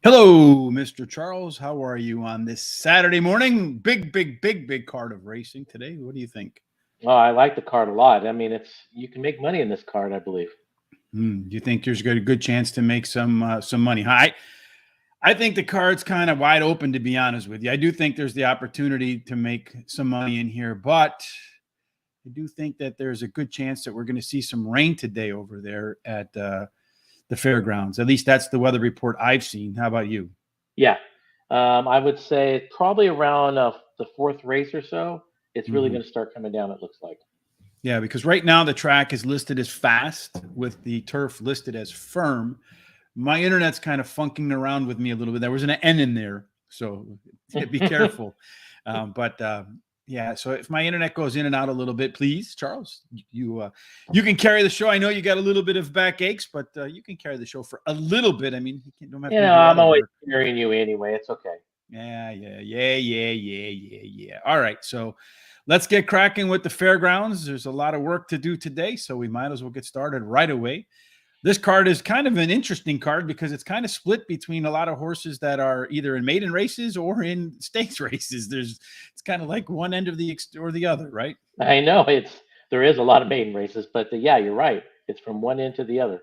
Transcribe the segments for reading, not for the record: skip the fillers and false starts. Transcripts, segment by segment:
Hello, Mr. Charles. How are you on this Saturday morning? Big card of racing today. What do you think? Oh, I like the card a lot. I mean, it's you can make money in this card, I believe. Do you think there's got a good chance to make some money? I think the card's kind of wide open, to be honest with you. I do think there's the opportunity to make some money in here, but I do think that there's a good chance that we're going to see some rain today over there at the fairgrounds. At least that's the weather report I've seen. How about you? Yeah, I would say probably around the fourth race or so, it's really Mhm. going to start coming down. It looks like. Yeah, because right now the track is listed as fast with the turf listed as firm. My internet's kind of funking around with me a little bit. There was an N in there, so be careful. Yeah, so if my internet goes in and out a little bit, please, Charles, you can carry the show. I know you got a little bit of back aches, but you can carry the show for a little bit. I mean, don't have to do all I'm the always work. hearing you anyway. It's okay. Yeah. All right, so let's get cracking with the fairgrounds. There's a lot of work to do today, so we might as well get started right away. This card is kind of an interesting card because it's kind of split between a lot of horses that are either in maiden races or in stakes races. It's kind of like one end of or the other, right? I know there is a lot of maiden races, but yeah, you're right. It's from one end to the other.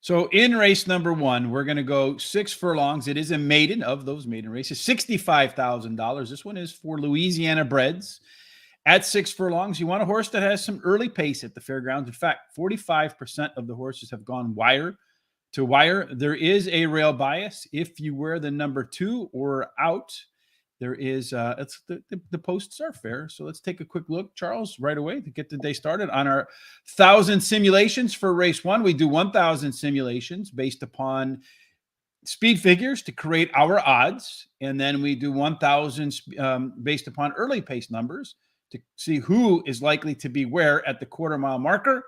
So in race number one, we're going to go 6 furlongs. It is a maiden of those maiden races, $65,000. This one is for Louisiana breds. At 6 furlongs, you want a horse that has some early pace at the fairgrounds. In fact, 45% of the horses have gone wire to wire. There is a rail bias. If you wear the number 2 or out, there is it's the posts are fair. So let's take a quick look, Charles, right away to get the day started on our 1,000 simulations for race one. We do 1,000 simulations based upon speed figures to create our odds, and then we do 1,000 based upon early pace numbers to see who is likely to be where at the quarter-mile marker.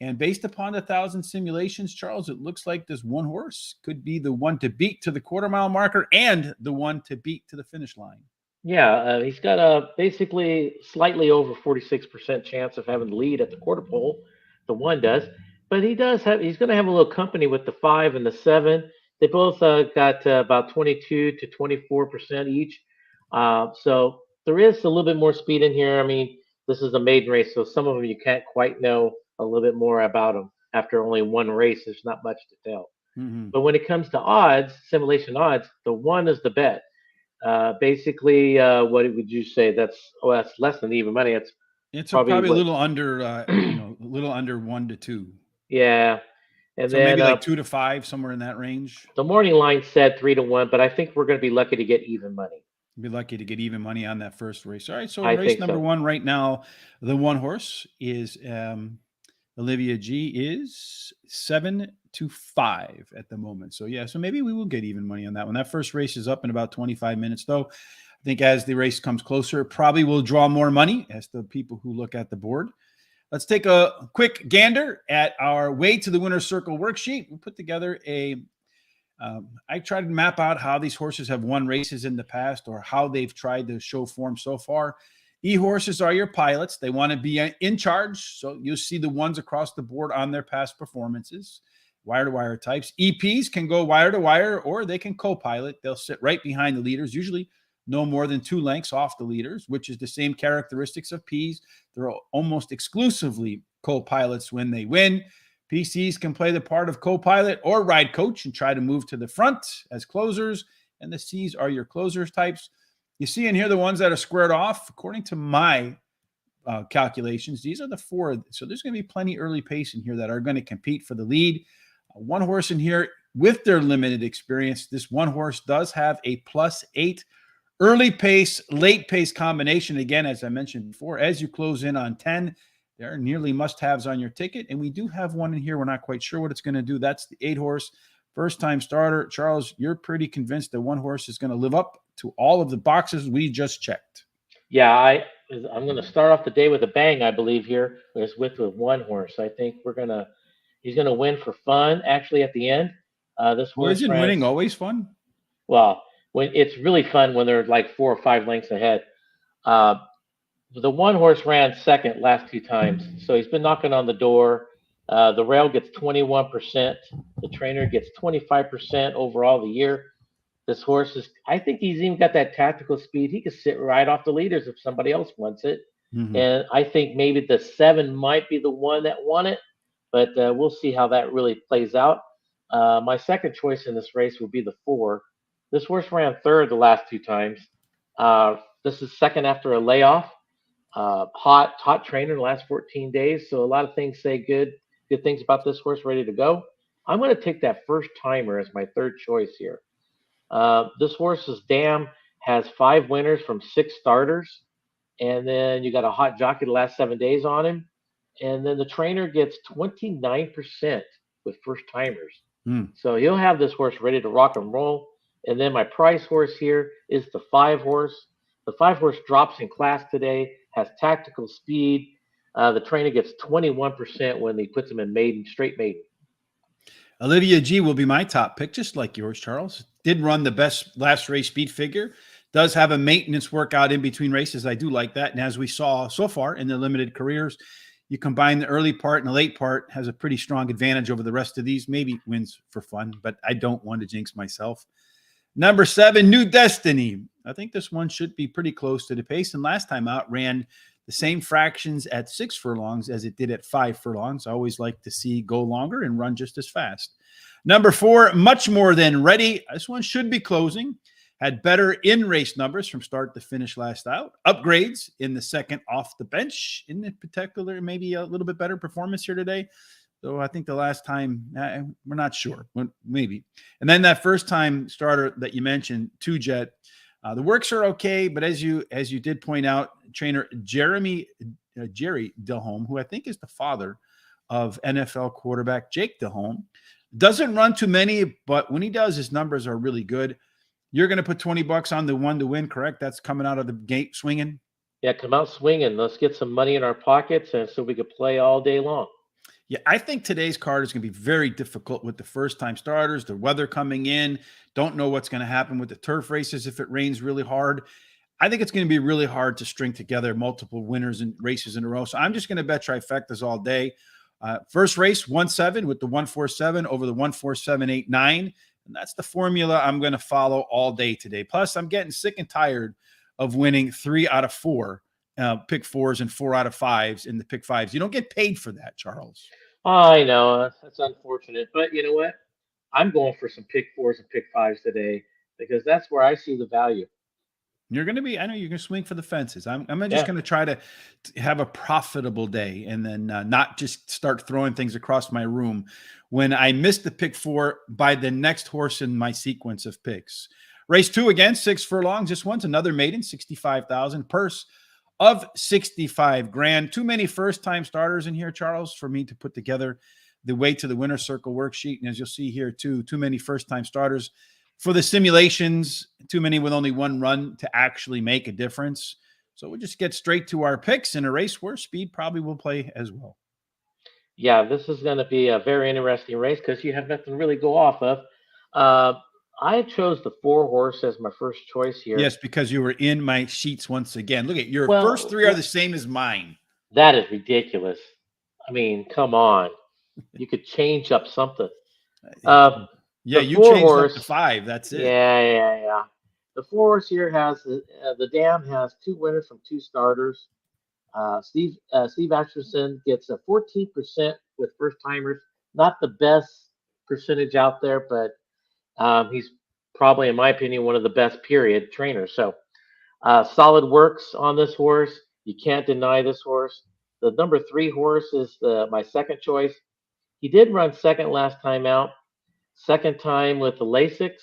And based upon the 1,000 simulations, Charles, it looks like this one horse could be the one to beat to the quarter-mile marker and the one to beat to the finish line. Yeah, he's got a basically slightly over 46% chance of having the lead at the quarter pole. The one does, but he's going to have a little company with the five and the seven. They both got about 22 to 24% each. So there is a little bit more speed in here. I mean, this is a maiden race, so some of them you can't quite know a little bit more about them after only one race. There's not much to tell. Mm-hmm. But when it comes to odds, simulation odds, the one is the bet. Basically, what would you say? That's less than even money. It's It's probably probably a what? little under, a little under 1 to 2. Yeah, and So then maybe like 2 to 5, somewhere in that range. the morning line said 3 to 1, but I think we're going to be lucky to get even money. Be lucky to get even money on that first race. All right. So in I race think number so. one, right now, the one horse is Olivia G is 7 to 5 at the moment. So yeah, so maybe we will get even money on that one. That first race is up in about 25 minutes, though. I think as the race comes closer, it probably will draw more money as the people who look at the board. Let's take a quick gander at our way to the winner's circle worksheet. We put together I tried to map out how these horses have won races in the past or how they've tried to show form so far. E-horses are your pilots. They want to be in charge. So you'll see the ones across the board on their past performances. Wire-to-wire types. EPs can go wire-to-wire or they can co-pilot. They'll sit right behind the leaders, usually no more than 2 lengths off the leaders, which is the same characteristics of Ps. They're almost exclusively co-pilots when they win. PCs can play the part of co-pilot or ride coach and try to move to the front as closers, and the Cs are your closers types. You see in here the ones that are squared off. According to my calculations, these are the 4. So there's going to be plenty early pace in here that are going to compete for the lead. One horse in here with their limited experience. This one horse does have a +8 early pace, late pace combination. Again, as I mentioned before, as you close in on 10, there are nearly must-haves on your ticket, and we do have one in here. We're not quite sure what it's going to do. That's the 8-horse first-time starter. Charles, you're pretty convinced that one horse is going to live up to all of the boxes we just checked. Yeah, I'm going to start off the day with a bang. I believe here is with one horse. I think he's going to win for fun. Actually, at the end, this Well, horse isn't ran. winning always fun? Well, when it's really fun when they're like 4 or 5 lengths ahead. Uh, the one horse ran second last 2 times, so he's been knocking on the door. The rail gets 21%. The trainer gets 25% overall the year. This horse is, I think he's even got that tactical speed. He could sit right off the leaders if somebody else wants it. Mhm. And I think maybe the 7 might be the one that won it, but we'll see how that really plays out. My second choice in this race would be the 4. This horse ran third the last 2 times. This is second after a layoff. Hot trainer in the last 14 days, so a lot of things say good things about this horse. Ready to go. I'm going to take that first timer as my third choice here. This horse's dam has 5 winners from 6 starters, and then you got a hot jockey the last 7 days on him, and then the trainer gets 29% with first timers. Mm. So he'll have this horse ready to rock and roll. And then my price horse here is the 5 horse. The 5 horse drops in class today, has tactical speed. The trainer gets 21% when he puts him in maiden, straight maiden. Olivia G will be my top pick, just like yours, Charles. Did run the best last race speed figure. Does have a maintenance workout in between races. I do like that. And as we saw so far in the limited careers, you combine the early part and the late part, has a pretty strong advantage over the rest of these. Maybe wins for fun, but I don't want to jinx myself. Number 7, New Destiny. I think this one should be pretty close to the pace. And last time out ran the same fractions at 6 furlongs as it did at 5 furlongs. I always like to see go longer and run just as fast. Number 4, Much More Than Ready. This one should be closing. Had better in-race numbers from start to finish last out. Upgrades in the second off the bench. In particular, maybe a little bit better performance here today. So I think the last time, we're not sure. Maybe. And then that first time starter that you mentioned, 2Jet. The works are okay, but as you did point out, trainer Jerry Delhomme, who I think is the father of NFL quarterback Jake Delhomme, doesn't run too many, but when he does, his numbers are really good. You're going to put $20 on the one to win, correct? That's coming out of the gate swinging. Yeah, come out swinging. Let's get some money in our pockets, and so we could play all day long. Yeah, I think today's card is going to be very difficult with the first-time starters, the weather coming in. Don't know what's going to happen with the turf races if it rains really hard. I think it's going to be really hard to string together multiple winners and races in a row. So I'm just going to bet trifectas all day. First race, 1-7 with the 147 over the 147-8-9. And that's the formula I'm going to follow all day today. Plus, I'm getting sick and tired of winning 3 out of 4 pick 4s and 4 out of 5s in the pick 5s. You don't get paid for that, Charles. I know that's unfortunate, but you know what? I'm going for some pick 4s and pick 5s today because that's where I see the value. You're going to be, I know you're going to swing for the fences. I'm just Yeah. going to try to have a profitable day and then not just start throwing things across my room when I miss the pick 4 by the next horse in my sequence of picks. Race 2 again, 6 furlongs. This one's another maiden, 65,000 purse of 65 grand. Too many first-time starters in here, Charles, for me to put together the way to the winner's circle worksheet. And as you'll see here too many first-time starters. For the simulations, too many with only one run to actually make a difference. So we'll just get straight to our picks in a race where speed probably will play as well. Yeah, this is going to be a very interesting race because you have nothing to really go off of. Uh, I chose the 4 horse as my first choice here. Yes, because you were in my sheets once again. Look at your first Well, 3 are the same as mine. that is ridiculous. I mean, come on. You could change up something. Uh, Yeah, the you 4 changed up to horse. 5. That's it. Yeah. The 4 horse here has the dam has 2 winners from 2 starters. Steve Atchison gets a 14% with first timers. Not the best percentage out there, but he's probably, in my opinion, one of the best period trainers. So solid works on this horse. You can't deny this horse. The number 3 horse is my second choice. He did run second last time out. Second time with the Lasix.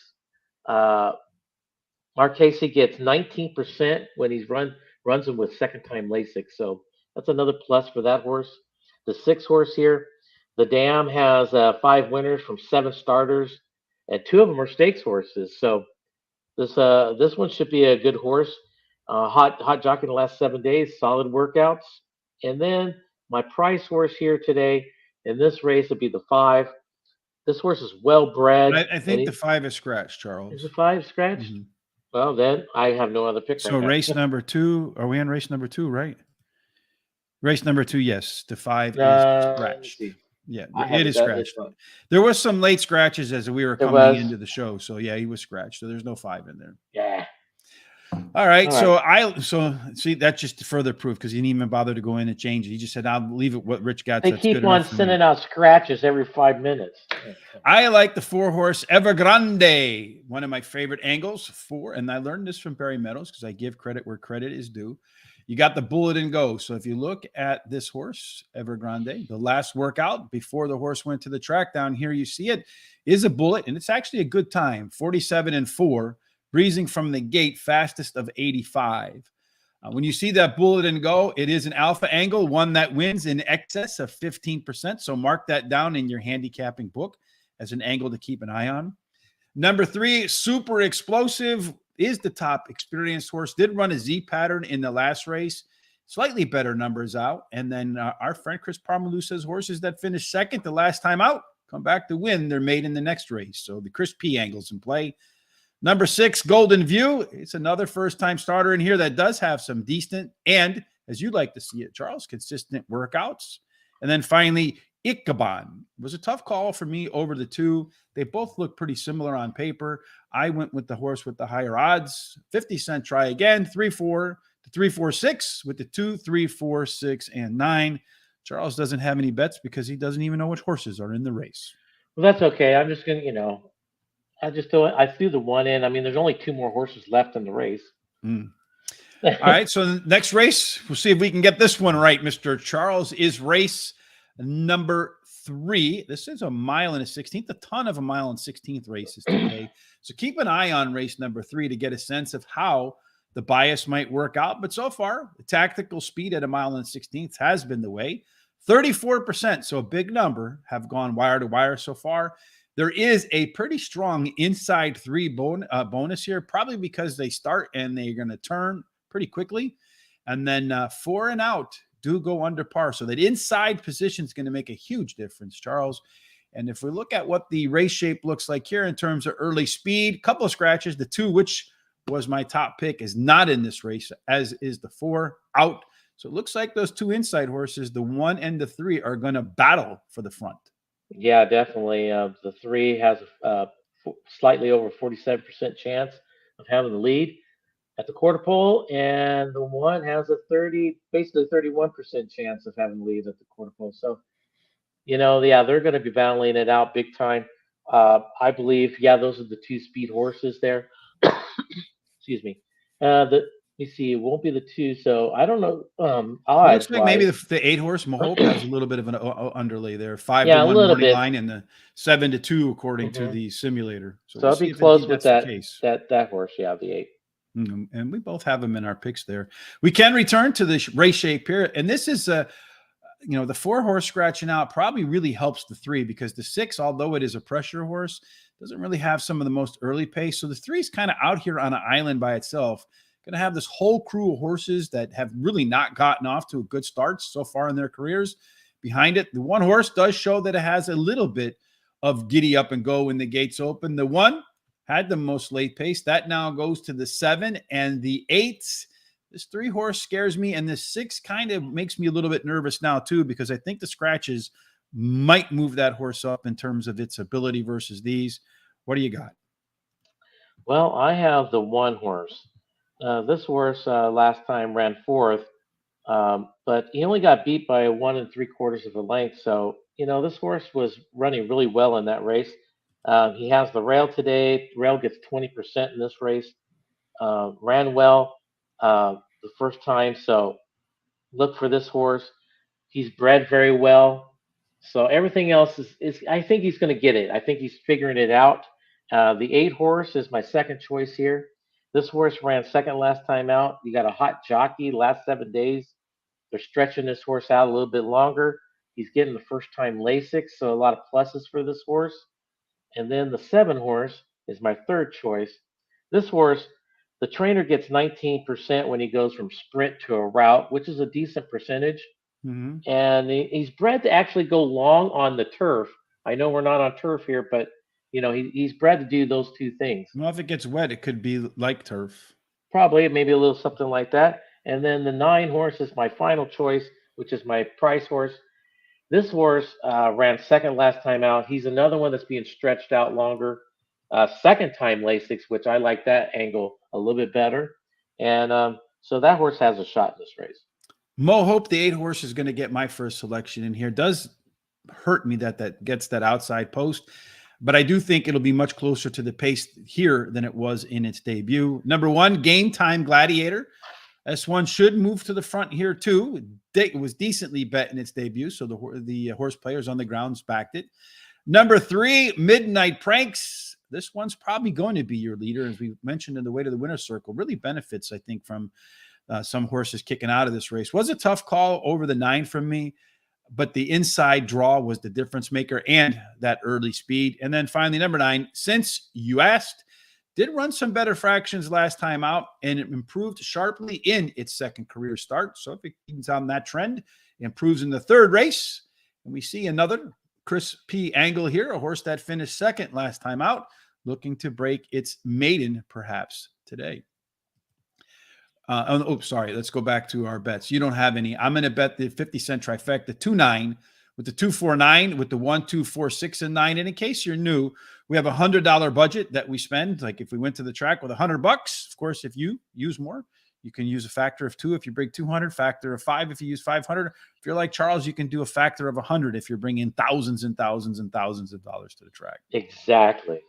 Uh, Mark Casey gets 19% when he's runs him with second time Lasix. So that's another plus for that horse. The 6 horse here, the Dam has 5 winners from 7 starters, and 2 of them are stakes horses. So this one should be a good horse. Hot jockey in the last 7 days, solid workouts. And then my price horse here today in this race would be the 5. This horse is well bred. But I think the 5 is scratched, Charles. Is the 5 scratched? Mm-hmm. Well, then I have no other pick. So right now. race number 2, are we on race number 2, right? Race number 2, yes. The 5 is scratched. Yeah, I it haven't is done this scratched. one. There was some late scratches as we were It coming was, into the show. So yeah, he was scratched. So there's no 5 in there. yeah. All right. All right. So see that's just further proof because he didn't even bother to go in and change it. He just said, I'll leave it what Rich got. They That's good keep on enough for me. sending out scratches every 5 minutes. I like the 4-horse Evergrande, one of my favorite angles. And I learned this from Barry Meadows because I give credit where credit is due. You got the bullet and go. So if you look at this horse, Evergrande, the last workout before the horse went to the track down here, you see it is a bullet, and it's actually a good time, 47-4, breezing from the gate, fastest of 85. When you see that bullet and go, it is an alpha angle, one that wins in excess of 15%. So mark that down in your handicapping book as an angle to keep an eye on. Number 3, super explosive, is the top experienced horse. Did run a Z pattern in the last race. Slightly better numbers out. And then our friend Chris Parmalu says horses that finished second the last time out come back to win. They're made in the next race. So the Chris P angle's in play. Number 6, Golden View. It's another first-time starter in here that does have some decent and, as you like to see it, Charles, consistent workouts. And then finally, Ichabod. It was a tough call for me over the 2. They both look pretty similar on paper. I went with the horse with the higher odds. 50-cent try again, 3-4 to 3-4-6 with the 2, 3, 4, 6, and 9. Charles doesn't have any bets because he doesn't even know which horses are in the race. Well, that's okay. I'm just gonna, I just threw I threw the one in. I mean, there's only two more horses left in the race. Mm. All right. So the next race, we'll see if we can get this one right, Mr. Charles, is race number 3. This is a mile and a 16th, a ton of a mile and 16th races today. So keep an eye on race number 3 to get a sense of how the bias might work out. But so far, the tactical speed at a mile and 16th has been the way. 34%, so a big number, have gone wire to wire so far. There is a pretty strong inside 3 bonus here, probably because they start and they're going to turn pretty quickly. And then 4 and out do go under par. So that inside position is going to make a huge difference, Charles. And if we look at what the race shape looks like here in terms of early speed, couple of scratches, the 2, which was my top pick, is not in this race, as is the 4 out. So it looks like those 2 inside horses, the 1 and the 3, are going to battle for the front. Yeah, definitely. The 3 has a slightly over 47% chance of having the lead at the quarter pole, and the 1 has a basically 31% chance of having the lead at the quarter pole. So, yeah, they're going to be battling it out big time. I believe, yeah, those are the 2 speed horses there. Excuse me. Let me see. It won't be the 2, so I don't know. It looks Odds like maybe wise, the 8-horse Mahope has a little bit of an underlay there. 5 to yeah, a 1 little morning bit. line and the 7 to 2 according to Hmm. the simulator. So So we'll I'll be see if close indeed with that's the that case. that horse. Yeah, the 8. And we both have them in our picks there. We can return to the race shape here, and this is the 4-horse scratching out probably really helps the 3 because the 6, although it is a pressure horse, doesn't really have some of the most early pace. So the 3 is kind of out here on an island by itself. Going to have this whole crew of horses that have really not gotten off to a good start so far in their careers behind it. The 1 horse does show that it has a little bit of giddy up and go when the gates open. The 1 had the most late pace. That now goes to the 7 and the 8. This 3-horse scares me, and this 6 kind of makes me a little bit nervous now too, because I think the scratches might move that horse up in terms of its ability versus these. What do you got? Well, I have the 1 horse. This horse last time ran 4th, but he only got beat by 1 3/4 of a length. So this horse was running really well in that race. He has the rail today. The rail gets 20% in this race. Ran well the first time, so look for this horse. He's bred very well. So everything else is I think he's going to get it. I think he's figuring it out. The 8 horse is my second choice here. This horse ran second last time out. You got a hot jockey last 7 days. They're stretching this horse out a little bit longer. He's getting the first time Lasix, so a lot of pluses for this horse. And then the 7 horse is my third choice. This horse, the trainer gets 19% when he goes from sprint to a route, which is a decent percentage. Mm-hmm. And he's bred to actually go long on the turf. I know we're not on turf here, but he's bred to do those 2 things. Well, if it gets wet, it could be like turf. Probably maybe a little something like that. And then the 9 horse is my final choice, which is my price horse. This horse ran second last time out. He's another one that's being stretched out longer. Second time Lasix, which I like that angle a little bit better. And so that horse has a shot in this race. Mo Hope, the 8 horse, is going to get my first selection in here. Does hurt me that gets that outside post, but I do think it'll be much closer to the pace here than it was in its debut. Number 1, Game Time Gladiator. This one should move to the front here too. It was decently bet in its debut, so the horse players on the grounds backed it. Number 3, Midnight Pranks. This one's probably going to be your leader, as we mentioned in the way to the winner's circle. Really benefits, I think, from some horses kicking out of this race. Was a tough call over the 9 from me, but the inside draw was the difference maker and that early speed. And then finally, number 9, Since You Asked, did run some better fractions last time out, and it improved sharply in its second career start. So if it keeps on that trend, it improves in the third race. And we see another Chris P. angle here, a horse that finished second last time out, looking to break its maiden perhaps today. Sorry. Let's go back to our bets. You don't have any. I'm going to bet the 50-cent trifecta, 2-9, with the 2-4-9, with the 1-2-4-6 and 9. And in case you're new, we have $100 budget that we spend. Like if we went to the track with $100, of course, if you use more, you can use a factor of 2 if you bring 200, factor of 5 if you use 500. If you're like Charles, you can do a factor of 100 if you're bringing thousands and thousands and thousands of dollars to the track. Exactly.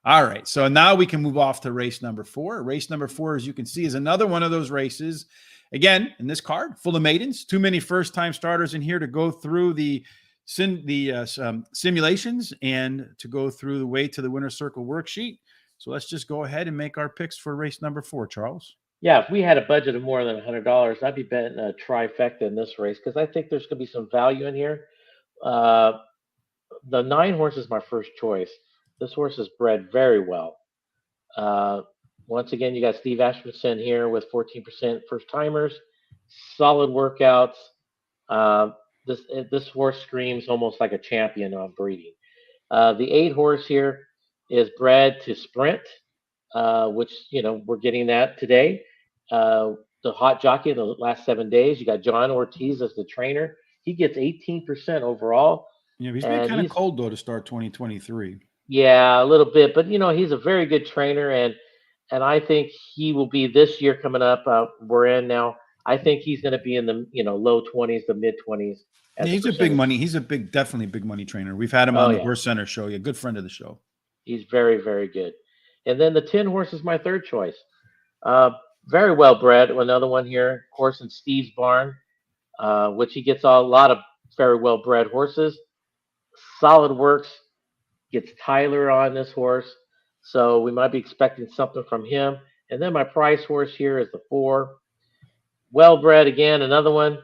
All right, so now we can move off to race number 4. Race number 4, as you can see, is another one of those races. Again, in this card, full of maidens. Too many first-time starters in here to go through the simulations and to go through the way to the winner's circle worksheet. So let's just go ahead and make our picks for race number 4, Charles. Yeah, if we had a budget of more than $100, I'd be betting a trifecta in this race because I think there's going to be some value in here. The 9 horse is my first choice. This horse is bred very well. Once again, you got Steve Asmussen here with 14% first timers, solid workouts. This horse screams almost like a champion of breeding. The 8 horse here is bred to sprint, which we're getting that today. The hot jockey the last 7 days, you got John Ortiz as the trainer. He gets 18% overall. Yeah, he's been kind of cold though to start 2023. Yeah, a little bit, but he's a very good trainer, and I think he will be this year coming up. We're in now. I think he's going to be in the low 20s, the mid 20s. Yeah, he's a big money. He's definitely a big money trainer. We've had him on the Horse Center show. Yeah, good friend of the show. He's very, very good. And then the 10 horse is my third choice. Very well bred. Another one here, horse in Steve's barn, which he gets a lot of very well bred horses. Solid works. Gets Tyler on this horse, so we might be expecting something from him. And then my price horse here is the 4. Well bred again, another one.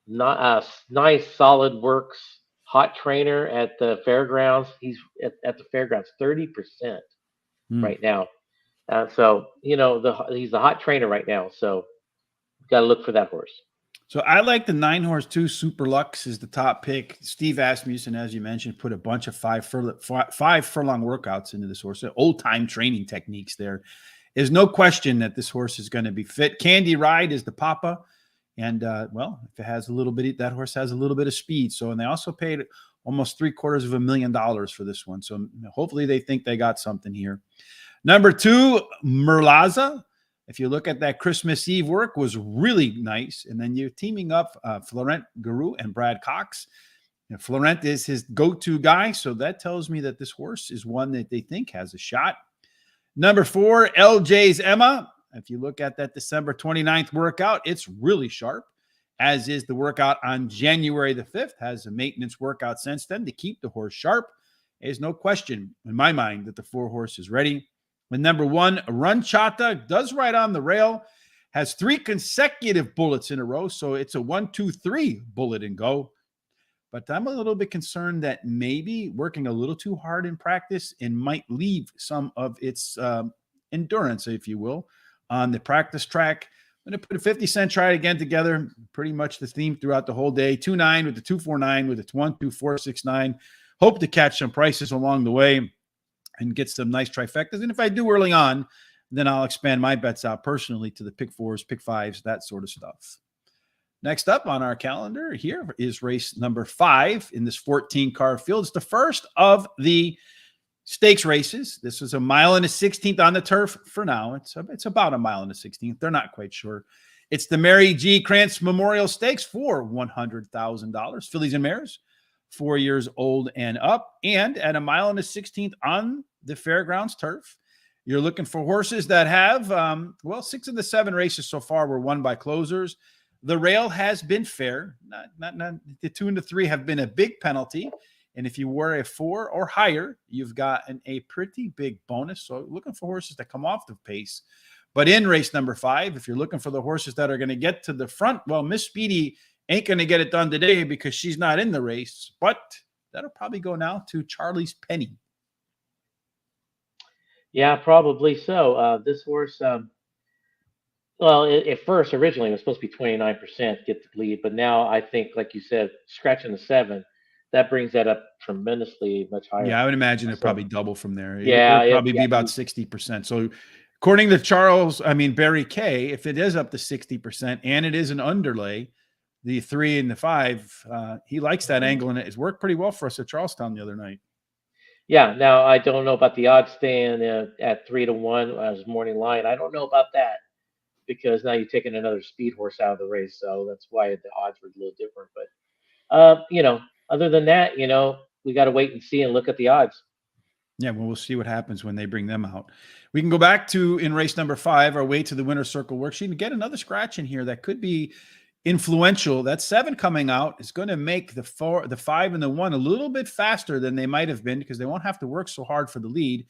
Not nice, solid works. Hot trainer at the fairgrounds. He's at the fairgrounds 30% right now. So he's the hot trainer right now. So got to look for that horse. So I like the 9 horse too. Super Lux is the top pick. Steve Asmussen, as you mentioned, put a bunch of 5 furlong workouts into this horse. Old time training techniques. There is no question that this horse is going to be fit. Candy Ride is the papa, and if it has a little bit, that horse has a little bit of speed. So, and they also paid almost $750,000 for this one. So hopefully they think they got something here. Number 2, Merlaza. If you look at that Christmas Eve work, was really nice. And then you're teaming up Florent Garou and Brad Cox. Florent is his go-to guy. So that tells me that this horse is one that they think has a shot. Number 4, LJ's Emma. If you look at that December 29th workout, it's really sharp, as is the workout on January the 5th. Has a maintenance workout since then to keep the horse sharp. There's no question in my mind that the 4 horse is ready. With number 1, Runchata, does right on the rail, has 3 consecutive bullets in a row. So it's a 1-2-3 bullet and go. But I'm a little bit concerned that maybe working a little too hard in practice and might leave some of its endurance, if you will, on the practice track. I'm going to put a 50-cent try again together. Pretty much the theme throughout the whole day. 2-9 with the 2-4-9 with the 1-2-4-6-9. Hope to catch some prices along the way and get some nice trifectas. And if I do early on, then I'll expand my bets out personally to the pick 4s, pick 5s, that sort of stuff. Next up on our calendar here is race number 5 in this 14-car field. It's the first of the stakes races. This is a mile and a 16th on the turf for now. It's about a mile and a 16th. They're not quite sure. It's the Mary G. Krantz Memorial Stakes for $100,000. Fillies and mares, 4 years old and up, and at a mile and a 16th on the fairgrounds turf. You're looking for horses that have, 6 of the 7 races so far were won by closers. The rail has been fair. Not the 2 and the 3 have been a big penalty. And if you were a 4 or higher, you've got a pretty big bonus. So looking for horses that come off the pace. But in race number 5, if you're looking for the horses that are going to get to the front, well, Miss Speedy ain't going to get it done today because she's not in the race. But that'll probably go now to Charlie's Penny. Yeah, probably so. This horse, at first, originally, it was supposed to be 29% get the lead, but now I think, like you said, scratching the 7, that brings that up tremendously much higher. Yeah, I would imagine it'd So, probably double from there. yeah, It'll probably be about 60%. So according to Barry Kay, if it is up to 60% and it is an underlay, the 3 and the 5, he likes that angle, and it's worked pretty well for us at Charlestown the other night. Yeah, now I don't know about the odds staying at 3-1 as morning line. I don't know about that because now you're taking another speed horse out of the race, so that's why the odds were a little different. But other than that, we got to wait and see and look at the odds. Yeah, well, we'll see what happens when they bring them out. We can go back to, in race number 5, our way to the winner's circle worksheet, and get another scratch in here that could be influential. That 7 coming out is going to make the 5, and the 1 a little bit faster than they might have been because they won't have to work so hard for the lead.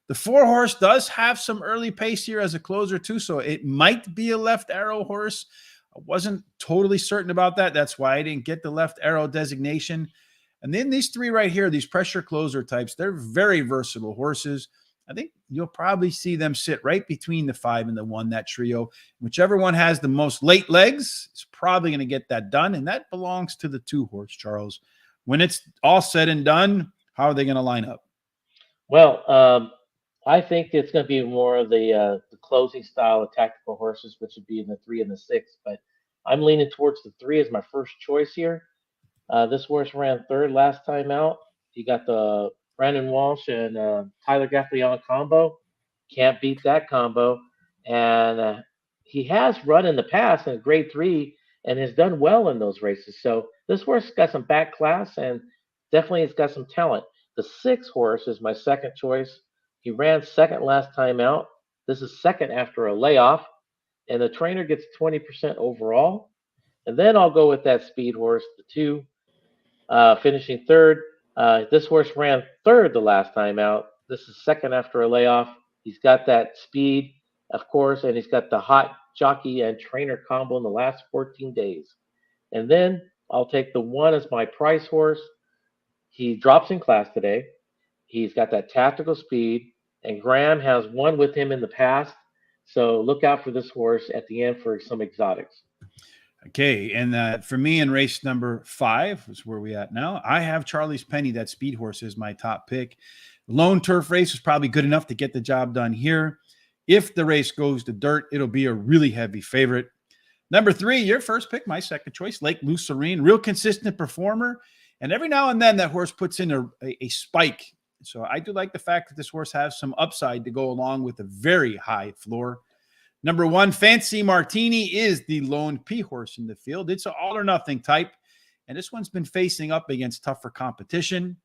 The 4 horse does have some early pace here as a closer too, so it might be a left arrow horse. I wasn't totally certain about that. That's why I didn't get the left arrow designation. And then these 3 right here, these pressure closer types, they're very versatile horses. I think you'll probably see them sit right between the 5 and the 1, that trio. Whichever one has the most late legs is probably going to get that done, and that belongs to the 2 horse, Charles. When it's all said and done, how are they going to line up? Well, I think it's going to be more of the closing style of tactical horses, which would be in the 3 and the 6. But I'm leaning towards the 3 as my first choice here. This horse ran 3rd last time out. You got the Brandon Walsh and Tyler Gaffalion combo. Can't beat that combo. And he has run in the past in Grade 3 and has done well in those races. So this horse got some back class and definitely has got some talent. The 6 horse is my second choice. He ran 2nd last time out. This is 2nd after a layoff. And the trainer gets 20% overall. And then I'll go with that speed horse, the 2, finishing 3rd. This horse ran 3rd the last time out. This is 2nd after a layoff. He's got that speed, of course, and he's got the hot jockey and trainer combo in the last 14 days. And then I'll take the 1 as my price horse. He drops in class today. He's got that tactical speed, and Graham has won with him in the past. So look out for this horse at the end for some exotics. Okay, and for me in race number 5 is where we at now. I have Charlie's Penny, that speed horse, is my top pick. Lone turf race is probably good enough to get the job done here. If the race goes to dirt, it'll be a really heavy favorite. Number 3, your first pick, my second choice, Lake Lucerne, real consistent performer. And every now and then that horse puts in a spike. So I do like the fact that this horse has some upside to go along with a very high floor. Number 1, Fancy Martini, is the lone P horse in the field. It's an all or nothing type, and this one's been facing up against tougher competition.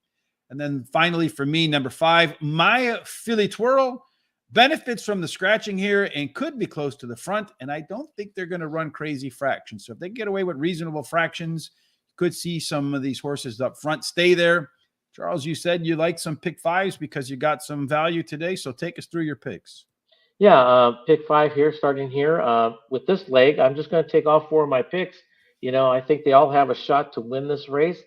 And then finally for me, number 5, Maya Philly Twirl, benefits from the scratching here and could be close to the front, and I don't think they're going to run crazy fractions. So if they get away with reasonable fractions, you could see some of these horses up front stay there. Charles, you said you like some pick 5s because you got some value today, so take us through your picks. Yeah, pick 5 here, starting here. With this leg, I'm just going to take all 4 of my picks. I think they all have a shot to win this race.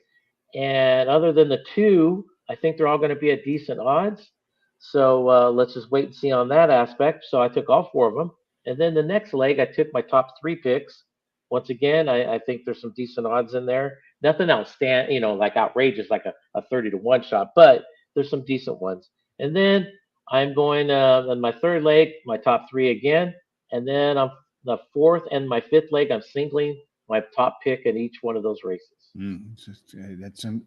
And other than the 2, I think they're all going to be at decent odds. So let's just wait and see on that aspect. So I took all 4 of them. And then the next leg, I took my top 3 picks. Once again, I think there's some decent odds in there. Nothing outstanding, like outrageous, like a 30-1 shot, but there's some decent ones. And then I'm going on my 3rd leg, my top 3 again. And then on the 4th and my 5th leg, I'm singling my top pick in each one of those races.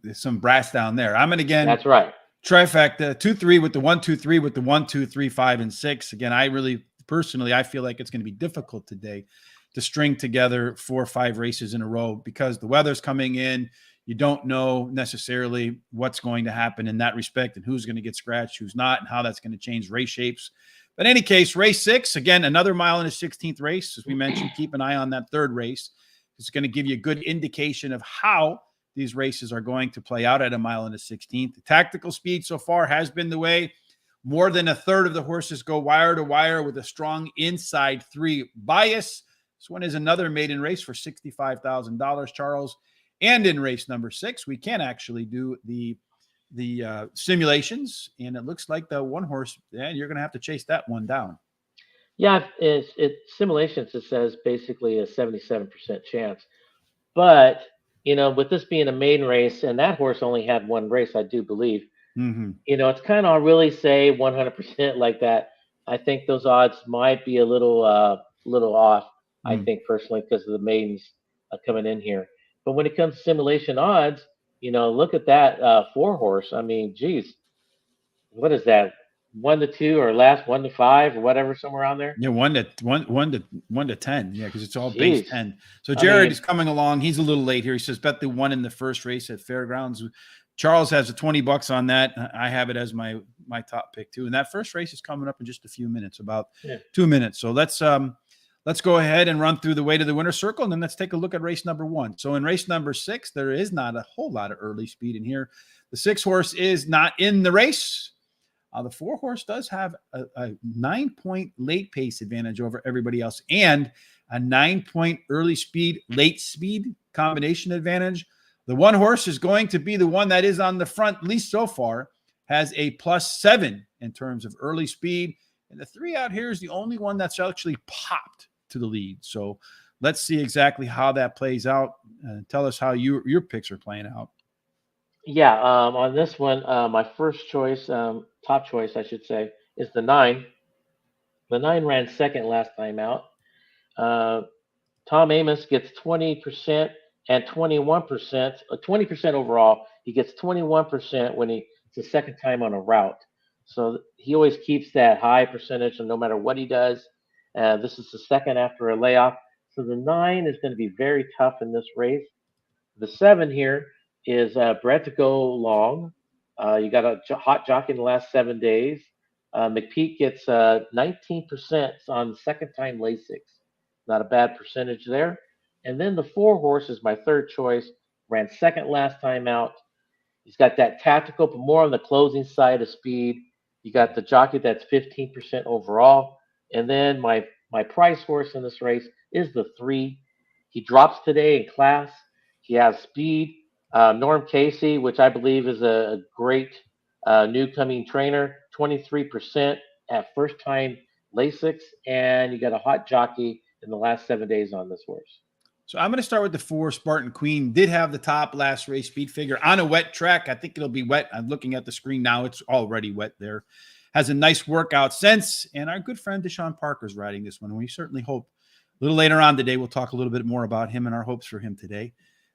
There's some brass down there. I'm going to again That's right. trifecta 2-3 with the 1-2-3 with the 1-2-3 5 and 6. Again, I really personally I feel like it's going to be difficult today to string together 4 or 5 races in a row because the weather's coming in. You don't know necessarily what's going to happen in that respect and who's going to get scratched, who's not, and how that's going to change race shapes. But in any case, race 6, again, another mile in a 16th race. As we mentioned, keep an eye on that third race. It's going to give you a good indication of how these races are going to play out at a mile and a 16th. The tactical speed so far has been the way. More than a third of the horses go wire to wire with a strong inside 3 bias. This one is another maiden race for $65,000, Charles. And in race number 6, we can actually do the simulations, and it looks like the one horse, you're going to have to chase that one down. Yeah, simulations. It says basically a 77% chance, but with this being a maiden race, and that horse only had one race, I do believe. Mm-hmm. It's kind of really say 100% like that. I think those odds might be a little off. I think personally because of the maidens coming in here. But when it comes to simulation odds, look at that 4 horse. I mean, geez, what is that? 1-2 or last 1-5 or whatever, somewhere around there. Yeah, 1-10. Yeah, because it's all Jeez. base 10. So Jared is coming along. He's a little late here. He says bet the one in the first race at Fairgrounds. Charles has a $20 on that. I have it as my top pick too. And that first race is coming up in just a few minutes, about 2 minutes. So let's go ahead and run through the way to the winner's circle, and then let's take a look at race number 1. So in race number 6, there is not a whole lot of early speed in here. The 6 horse is not in the race. The 4 horse does have a 9-point late pace advantage over everybody else and a 9-point early speed, late speed combination advantage. The 1 horse is going to be the one that is on the front, at least so far, has a +7 in terms of early speed. And the 3 out here is the only one that's actually popped to the lead. So let's see exactly how that plays out. Tell us how your picks are playing out. Yeah, on this one, my first choice, top choice, I should say, is the 9. The 9 ran second last time out. Tom Amos gets 20% and 21%, 20% overall. He gets 21% when it's the second time on a route. So he always keeps that high percentage, and no matter what he does. This is the second after a layoff. So the 9 is going to be very tough in this race. The 7 here is bred to go long. You got a hot jockey in the last 7 days. McPeak gets 19% on the second time Lasix. Not a bad percentage there. And then the 4 horse is my third choice. Ran second last time out. He's got that tactical, but more on the closing side of speed. You got the jockey that's 15% overall. And then my price horse in this race is the 3. He drops today in class. He has speed. Norm Casey, which I believe is a great new coming trainer, 23% at first time Lasix. And you got a hot jockey in the last 7 days on this horse. So I'm going to start with the 4 Spartan Queen. Did have the top last race speed figure on a wet track. I think it'll be wet. I'm looking at the screen now. It's already wet there. Has a nice workout sense. And our good friend Deshaun Parker's riding this one. And we certainly hope a little later on today, we'll talk a little bit more about him and our hopes for him today.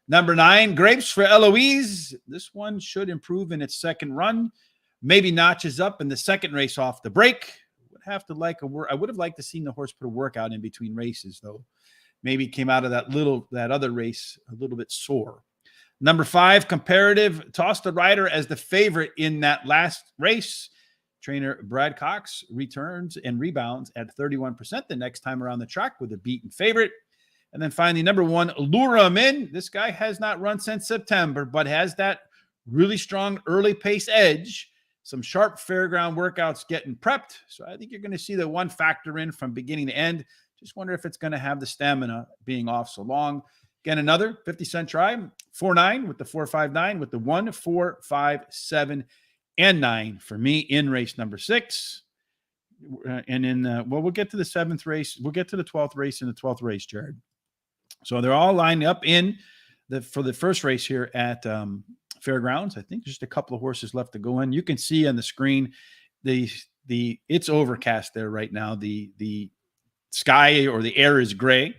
Number 9, Grapes for Eloise. This one should improve in its second run. Maybe notches up in the second race off the break. I would have liked to see the horse put a workout in between races, though. Maybe came out of that other race a little bit sore. Number 5, Comparative, tossed the rider as the favorite in that last race. Trainer Brad Cox returns and rebounds at 31% the next time around the track with a beaten favorite. And then finally, number 1, Lure Him In. This guy has not run since September, but has that really strong early pace edge. Some sharp fairground workouts getting prepped. So I think you're going to see the 1 factor in from beginning to end. Just wonder if it's going to have the stamina being off so long. Again, another 50-cent try. 4-9 with the 4-5-9 with the 1, 4, 5, 7, and 9 for me in race number 6. And in we'll get to the 7th race. We'll get to the 12th race and the 12th race, Jared. So they're all lined up for the first race here at Fairgrounds. I think just a couple of horses left to go in. You can see on the screen it's overcast there right now. The sky or the air is gray.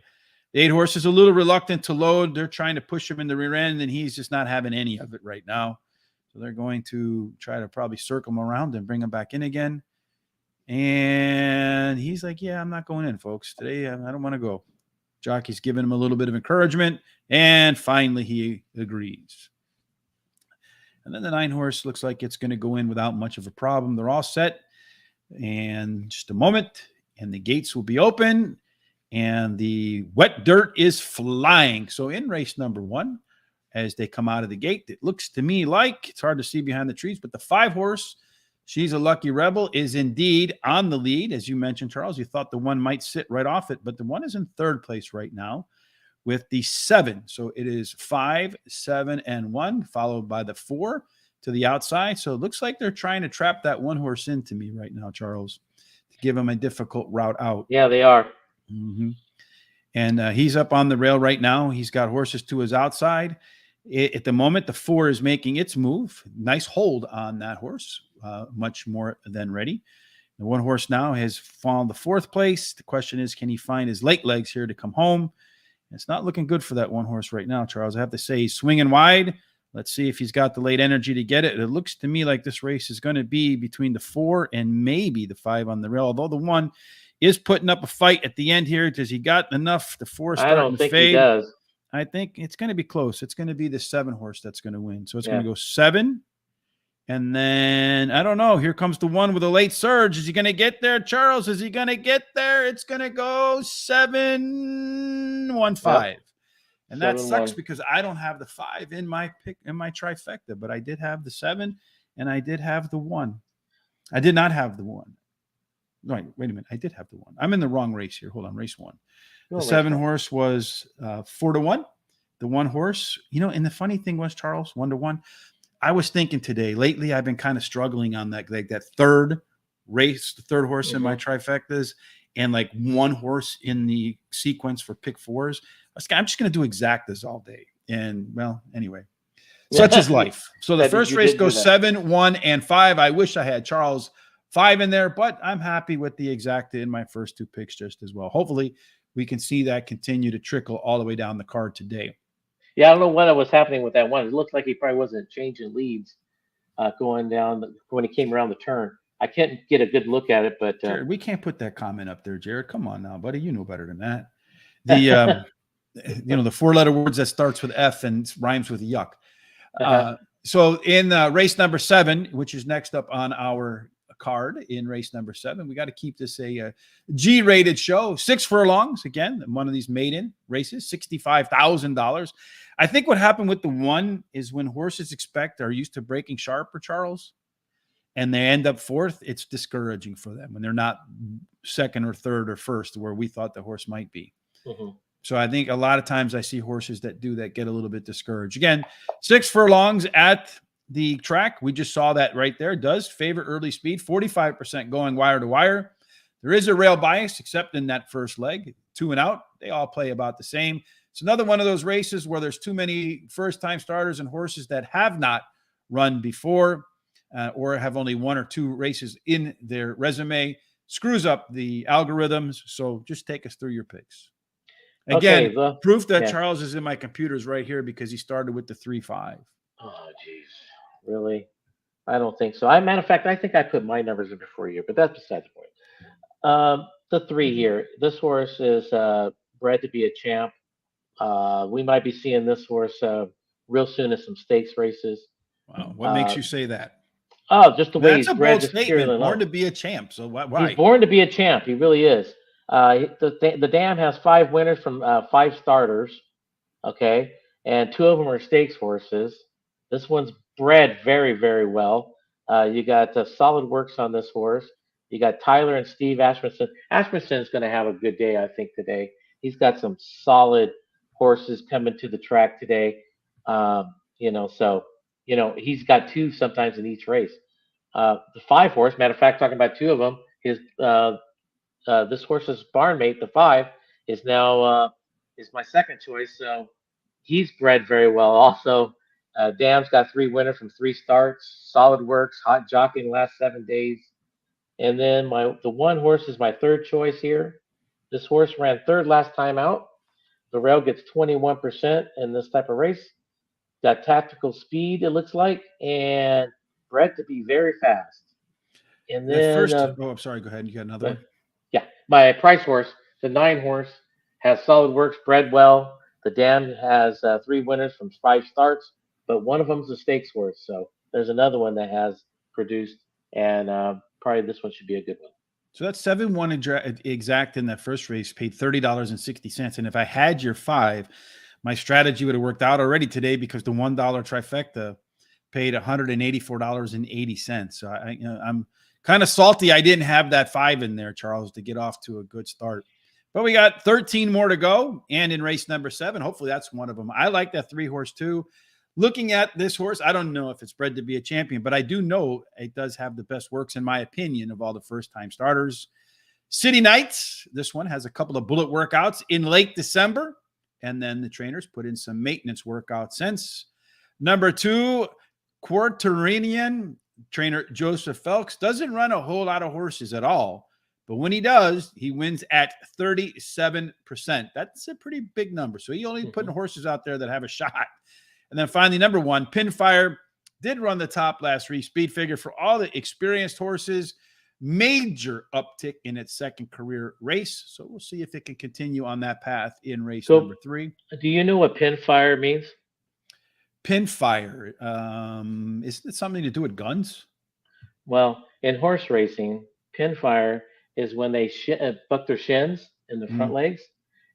The 8 horse is a little reluctant to load. They're trying to push him in the rear end, and he's just not having any of it right now. So they're going to try to probably circle him around and bring him back in again. And he's like, yeah, I'm not going in, folks. Today, I don't want to go. Jockey's giving him a little bit of encouragement, and finally he agrees. And then the 9 horse looks like it's going to go in without much of a problem. They're all set. And just a moment, and the gates will be open, and the wet dirt is flying. So in race number 1, as they come out of the gate, it looks to me like, it's hard to see behind the trees, but the 5 horse, She's a Lucky Rebel, is indeed on the lead. As you mentioned, Charles, you thought the 1 might sit right off it, but the 1 is in 3rd place right now with the 7. So it is 5, 7, and 1, followed by the 4 to the outside. So it looks like they're trying to trap that 1 horse into me right now, Charles, to give him a difficult route out. Yeah, they are. Mm-hmm. And he's up on the rail right now. He's got horses to his outside. At the moment, the 4 is making its move. Nice hold on that horse, much more than ready. The 1 horse now has fallen to 4th place. The question is, can he find his late legs here to come home? It's not looking good for that 1 horse right now, Charles. I have to say he's swinging wide. Let's see if he's got the late energy to get it. It looks to me like this race is going to be between the 4 and maybe the 5 on the rail, although the 1 is putting up a fight at the end here. Does he got enough? The 4 I starting don't to think fade. he does. I think it's going to be close. It's going to be the 7 horse that's going to win. So it's Yeah. going to go 7. And then, I don't know, here comes the 1 with a late surge. Is he going to get there, Charles? Is he going to get there? It's going to go 7, 1, 5. Yep. And that 7, sucks 1. because I don't have the 5 in my pick, in my trifecta, but I did have the 7 and I did have the 1. I did not have the 1. Wait a minute. I did have the 1. I'm in the wrong race here. Hold on. Race 1. The 7 horse was 4-1. The 1 horse, and the funny thing was, Charles, 1-1. I was thinking today, lately, I've been kind of struggling on that 3rd race, the 3rd horse in my trifectas, and 1 horse in the sequence for pick 4s. I'm just going to do exactas all day. And well, anyway, such is life. So the first race goes 7, 1, and 5. I wish I had Charles 5 in there, but I'm happy with the exacta in my first 2 picks just as well. Hopefully we can see that continue to trickle all the way down the card today. Yeah, I don't know what was happening with that 1. It looked like he probably wasn't changing leads going down when he came around the turn. I can't get a good look at it, but Jared, we can't put that comment up there, Jared. Come on now, buddy. You know better than that. The the 4-letter words that starts with F and rhymes with yuck. So in race number 7, which is next up on our card in race number 7, we got to keep this a G-rated show. 6 furlongs, again, one of these maiden races, $65,000. I think what happened with the 1 is when horses are used to breaking sharper, Charles, and they end up 4th, it's discouraging for them when they're not 2nd or 3rd or 1st where we thought the horse might be. So I think a lot of times I see horses that do that get a little bit discouraged. Again, 6 furlongs at the track. We just saw that right there. Does favor early speed, 45% going wire to wire. There is a rail bias, except in that first leg, 2 and out. They all play about the same. It's another one of those races where there's too many first-time starters and horses that have not run before or have only 1 or 2 races in their resume. Screws up the algorithms. So just take us through your picks. Again, proof that Charles is in my computers right here because he started with the 3-5. Oh, geez. Really? I don't think so. Matter of fact, I think I put my numbers in before you, but that's beside the point. The 3 here. This horse is bred to be a champ. We might be seeing this horse real soon in some stakes races. Wow. What makes you say that? Oh, just the way he's bred. That's a bold statement. Born to be a champ. So why? He's born to be a champ. He really is. The dam has 5 winners from 5 starters. Okay. And 2 of them are stakes horses. This one's bred very, very well. You got solid works on this horse. You got Tyler and Steve Asmussen. Asmussen's going to have a good day, I think, today. He's got some solid horses coming to the track today. He's got 2 sometimes in each race. The 5 horse, matter of fact, talking about 2 of them, this horse's barnmate, the 5, is now is my second choice. So he's bred very well. Also, Dam's got 3 winners from 3 starts. Solid works, hot jockey in the last 7 days. And then the 1 horse is my 3rd choice here. This horse ran 3rd last time out. The rail gets 21% in this type of race. Got tactical speed, it looks like, and bred to be very fast. And That then, first, oh, I'm sorry. Go ahead. You got another but one? yeah, my price horse, the 9 horse, has solid works, bred well. The dam has 3 winners from 5 starts, but one of them's a stakes horse. So there's another one that has produced, and probably this one should be a good one. So that's 7-1 exact in that first race, paid $30.60. And if I had your 5, my strategy would have worked out already today because the $1 trifecta paid $184.80. So I'm kind of salty I didn't have that 5 in there, Charles, to get off to a good start. But we got 13 more to go. And in race number 7, hopefully that's one of them. I like that 3-horse too. Looking at this horse, I don't know if it's bred to be a champion, but I do know it does have the best works, in my opinion, of all the first-time starters. City Nights, this one has a couple of bullet workouts in late December, and then the trainers put in some maintenance workouts since. Number 2, Quaternion, trainer Joseph Phelps doesn't run a whole lot of horses at all, but when he does, he wins at 37%. That's a pretty big number. So he only putting horses out there that have a shot. And then finally, number 1, Pinfire, did run the top last race. Speed figure for all the experienced horses. Major uptick in its second career race. So we'll see if it can continue on that path in race number 3. Do you know what pinfire means? Pinfire. Isn't it something to do with guns? Well, in horse racing, pinfire is when they buck their shins in the front legs,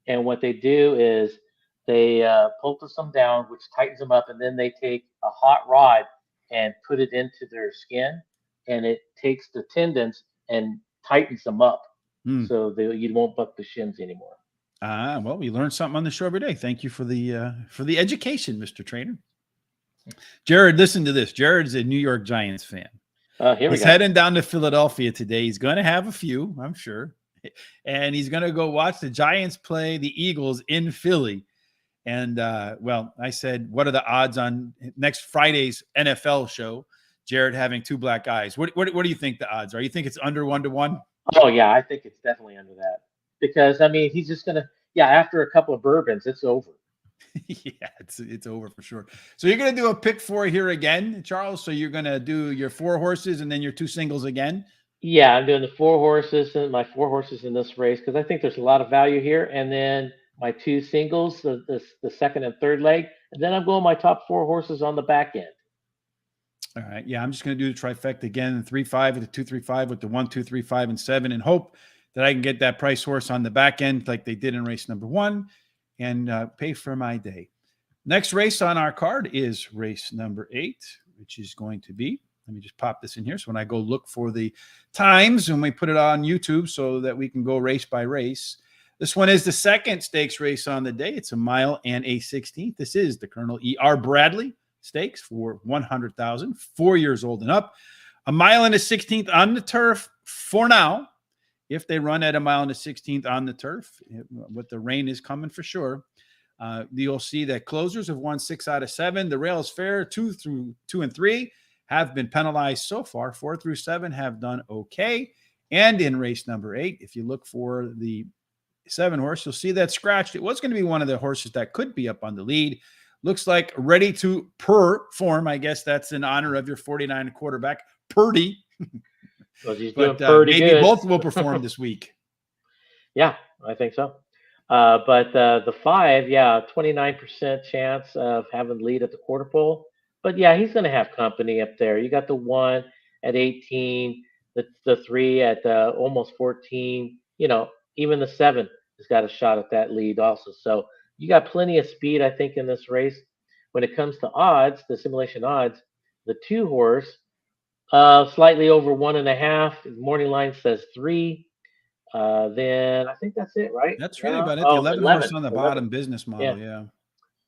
and what they do is they poultice them down, which tightens them up, and then they take a hot rod and put it into their skin, and it takes the tendons and tightens them up, so you won't buck the shins anymore. Well, we learned something on the show every day. Thank you for the education, Mr. Trainer. Jared, listen to this. Jared's a New York Giants fan. He's heading down to Philadelphia today. He's going to have a few, I'm sure. And he's going to go watch the Giants play the Eagles in Philly. And, well, I said, what are the odds on next Friday's NFL show, Jared having 2 black eyes? What do you think the odds are? You think it's under 1-1? Oh, yeah, I think it's definitely under that. Because, I mean, he's just going to, after a couple of bourbons, it's over. Yeah, it's over for sure. So you're going to do a pick 4 here again, Charles? So you're going to do your 4 horses and then your 2 singles again? Yeah, I'm doing the 4 horses and my 4 horses in this race because I think there's a lot of value here. And then my 2 singles, the second and third leg. And then I'm going my top 4 horses on the back end. All right. Yeah, I'm just going to do the trifecta again, 3-5 with the 2-3-5 with the 1, 2, 3, 5, and 7, and hope that I can get that price horse on the back end like they did in race number 1 and pay for my day. Next race on our card is race number 8, which is going to be, let me just pop this in here. So when I go look for the times and we put it on YouTube so that we can go race by race. This one is the second stakes race on the day. It's a mile and a 16th. This is the Colonel E.R. Bradley Stakes for $100,000, 4 years old and up. A mile and a 16th on the turf for now. If they run at a mile and a 16th on the turf, with the rain is coming for sure, you'll see that closers have won 6 out of 7. The rail is fair. 2 and 3 have been penalized so far. 4 through 7 have done okay. And in race number 8, if you look for the 7 horse, you'll see that scratched. It was going to be one of the horses that could be up on the lead. Looks like ready to perform. I guess that's in honor of your 49 quarterback, Purdy. Well, he's but doing pretty maybe good. Both will perform this week. Yeah, I think so. But the 5, 29% chance of having the lead at the quarter pole. But yeah, he's going to have company up there. You got the 1 at 18, the 3 at almost 14. Even the 7 has got a shot at that lead also. So you got plenty of speed, I think, in this race. When it comes to odds, the simulation odds, the 2 horse, slightly over 1.5. Morning line says 3. Then I think that's it, right? That's really about it. The 11 horse on the bottom business model.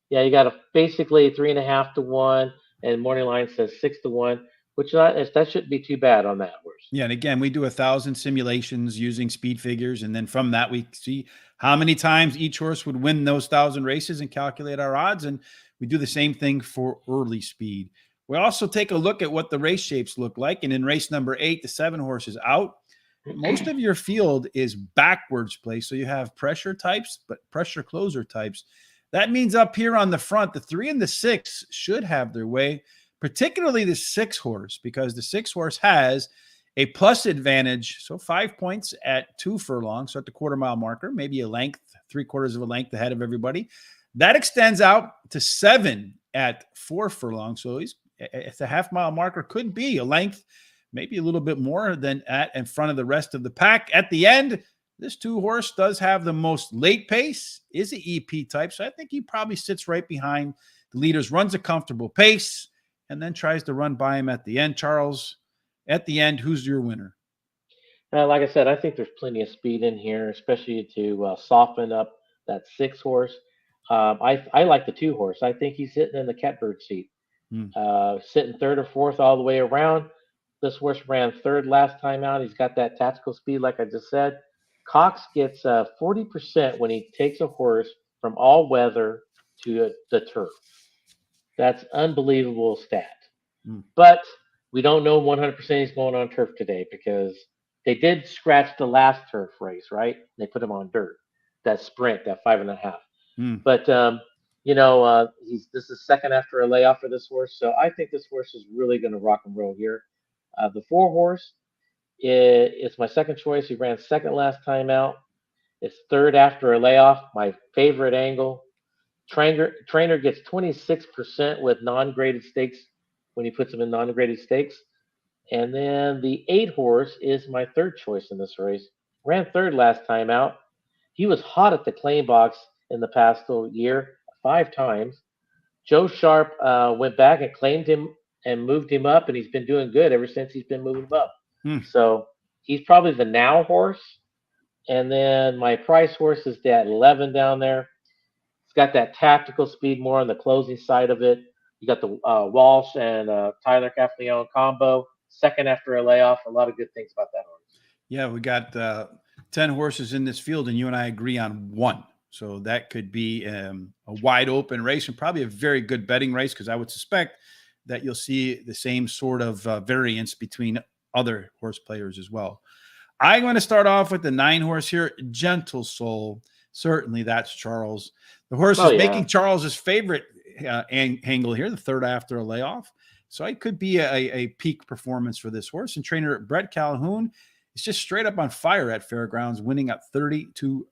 Yeah, you got basically 3.5 to 1, and morning line says 6 to 1, which that shouldn't be too bad on that horse. Yeah, and again, we do 1,000 simulations using speed figures, and then from that we see how many times each horse would win those 1,000 races and calculate our odds, and we do the same thing for early speed. We also take a look at what the race shapes look like, and in race number 8, the 7 horse is out. most of your field is backwards placed. So you have pressure types, but pressure closer types. That means up here on the front, the 3 and the 6 should have their way, particularly the 6 horse, because the 6 horse has a plus advantage. So 5 points at 2 furlongs, so at the quarter mile marker, maybe a length, 3/4 of a length ahead of everybody. That extends out to 7 at 4 furlongs. So he's at the half mile marker, could be a length, maybe a little bit more than at in front of the rest of the pack. At the end, this 2 horse does have the most late pace, is an EP type. So I think he probably sits right behind the leaders, runs a comfortable pace, and then tries to run by him at the end. Charles, at the end, who's your winner? Like I said, I think there's plenty of speed in here, especially to soften up that 6 horse. I like the 2 horse. I think he's sitting in the catbird seat, Hmm. sitting third or fourth all the way around. This horse ran third last time out. He's got that tactical speed, like I just said. Cox gets 40% when he takes a horse from all weather to the turf. That's unbelievable stat. Hmm. But we don't know 100% he's going on turf today because they did scratch the last turf race, right? They put him on dirt, that sprint, that 5.5. Hmm. But he's this is second after a layoff for this horse, so I think this horse is really going to rock and roll here. The 4 horse is my second choice. He ran second last time out. It's third after a layoff. My favorite angle. Trainer gets 26% with non-graded stakes when he puts them in non-graded stakes. And then the 8 horse is my third choice in this race. Ran third last time out. He was hot at the claim box in the past year 5 times. Joe Sharp went back and claimed him and moved him up, and he's been doing good ever since he's been moving him up. Hmm. So he's probably the now horse. And then my price horse is that 11 down there. It's got that tactical speed more on the closing side of it. You got the Walsh and Tyler Caffleone combo. Second after a layoff. A lot of good things about that horse. Yeah, we got 10 horses in this field, and you and I agree on one. So that could be a wide open race and probably a very good betting race, because I would suspect that you'll see the same sort of variance between other horse players as well. I'm going to start off with the 9 horse here, Gentle Soul. Certainly that's Charles. The horse is making Charles's favorite angle here, the third after a layoff. So it could be a peak performance for this horse. And trainer Brett Calhoun is just straight up on fire at Fairgrounds, winning at 32%.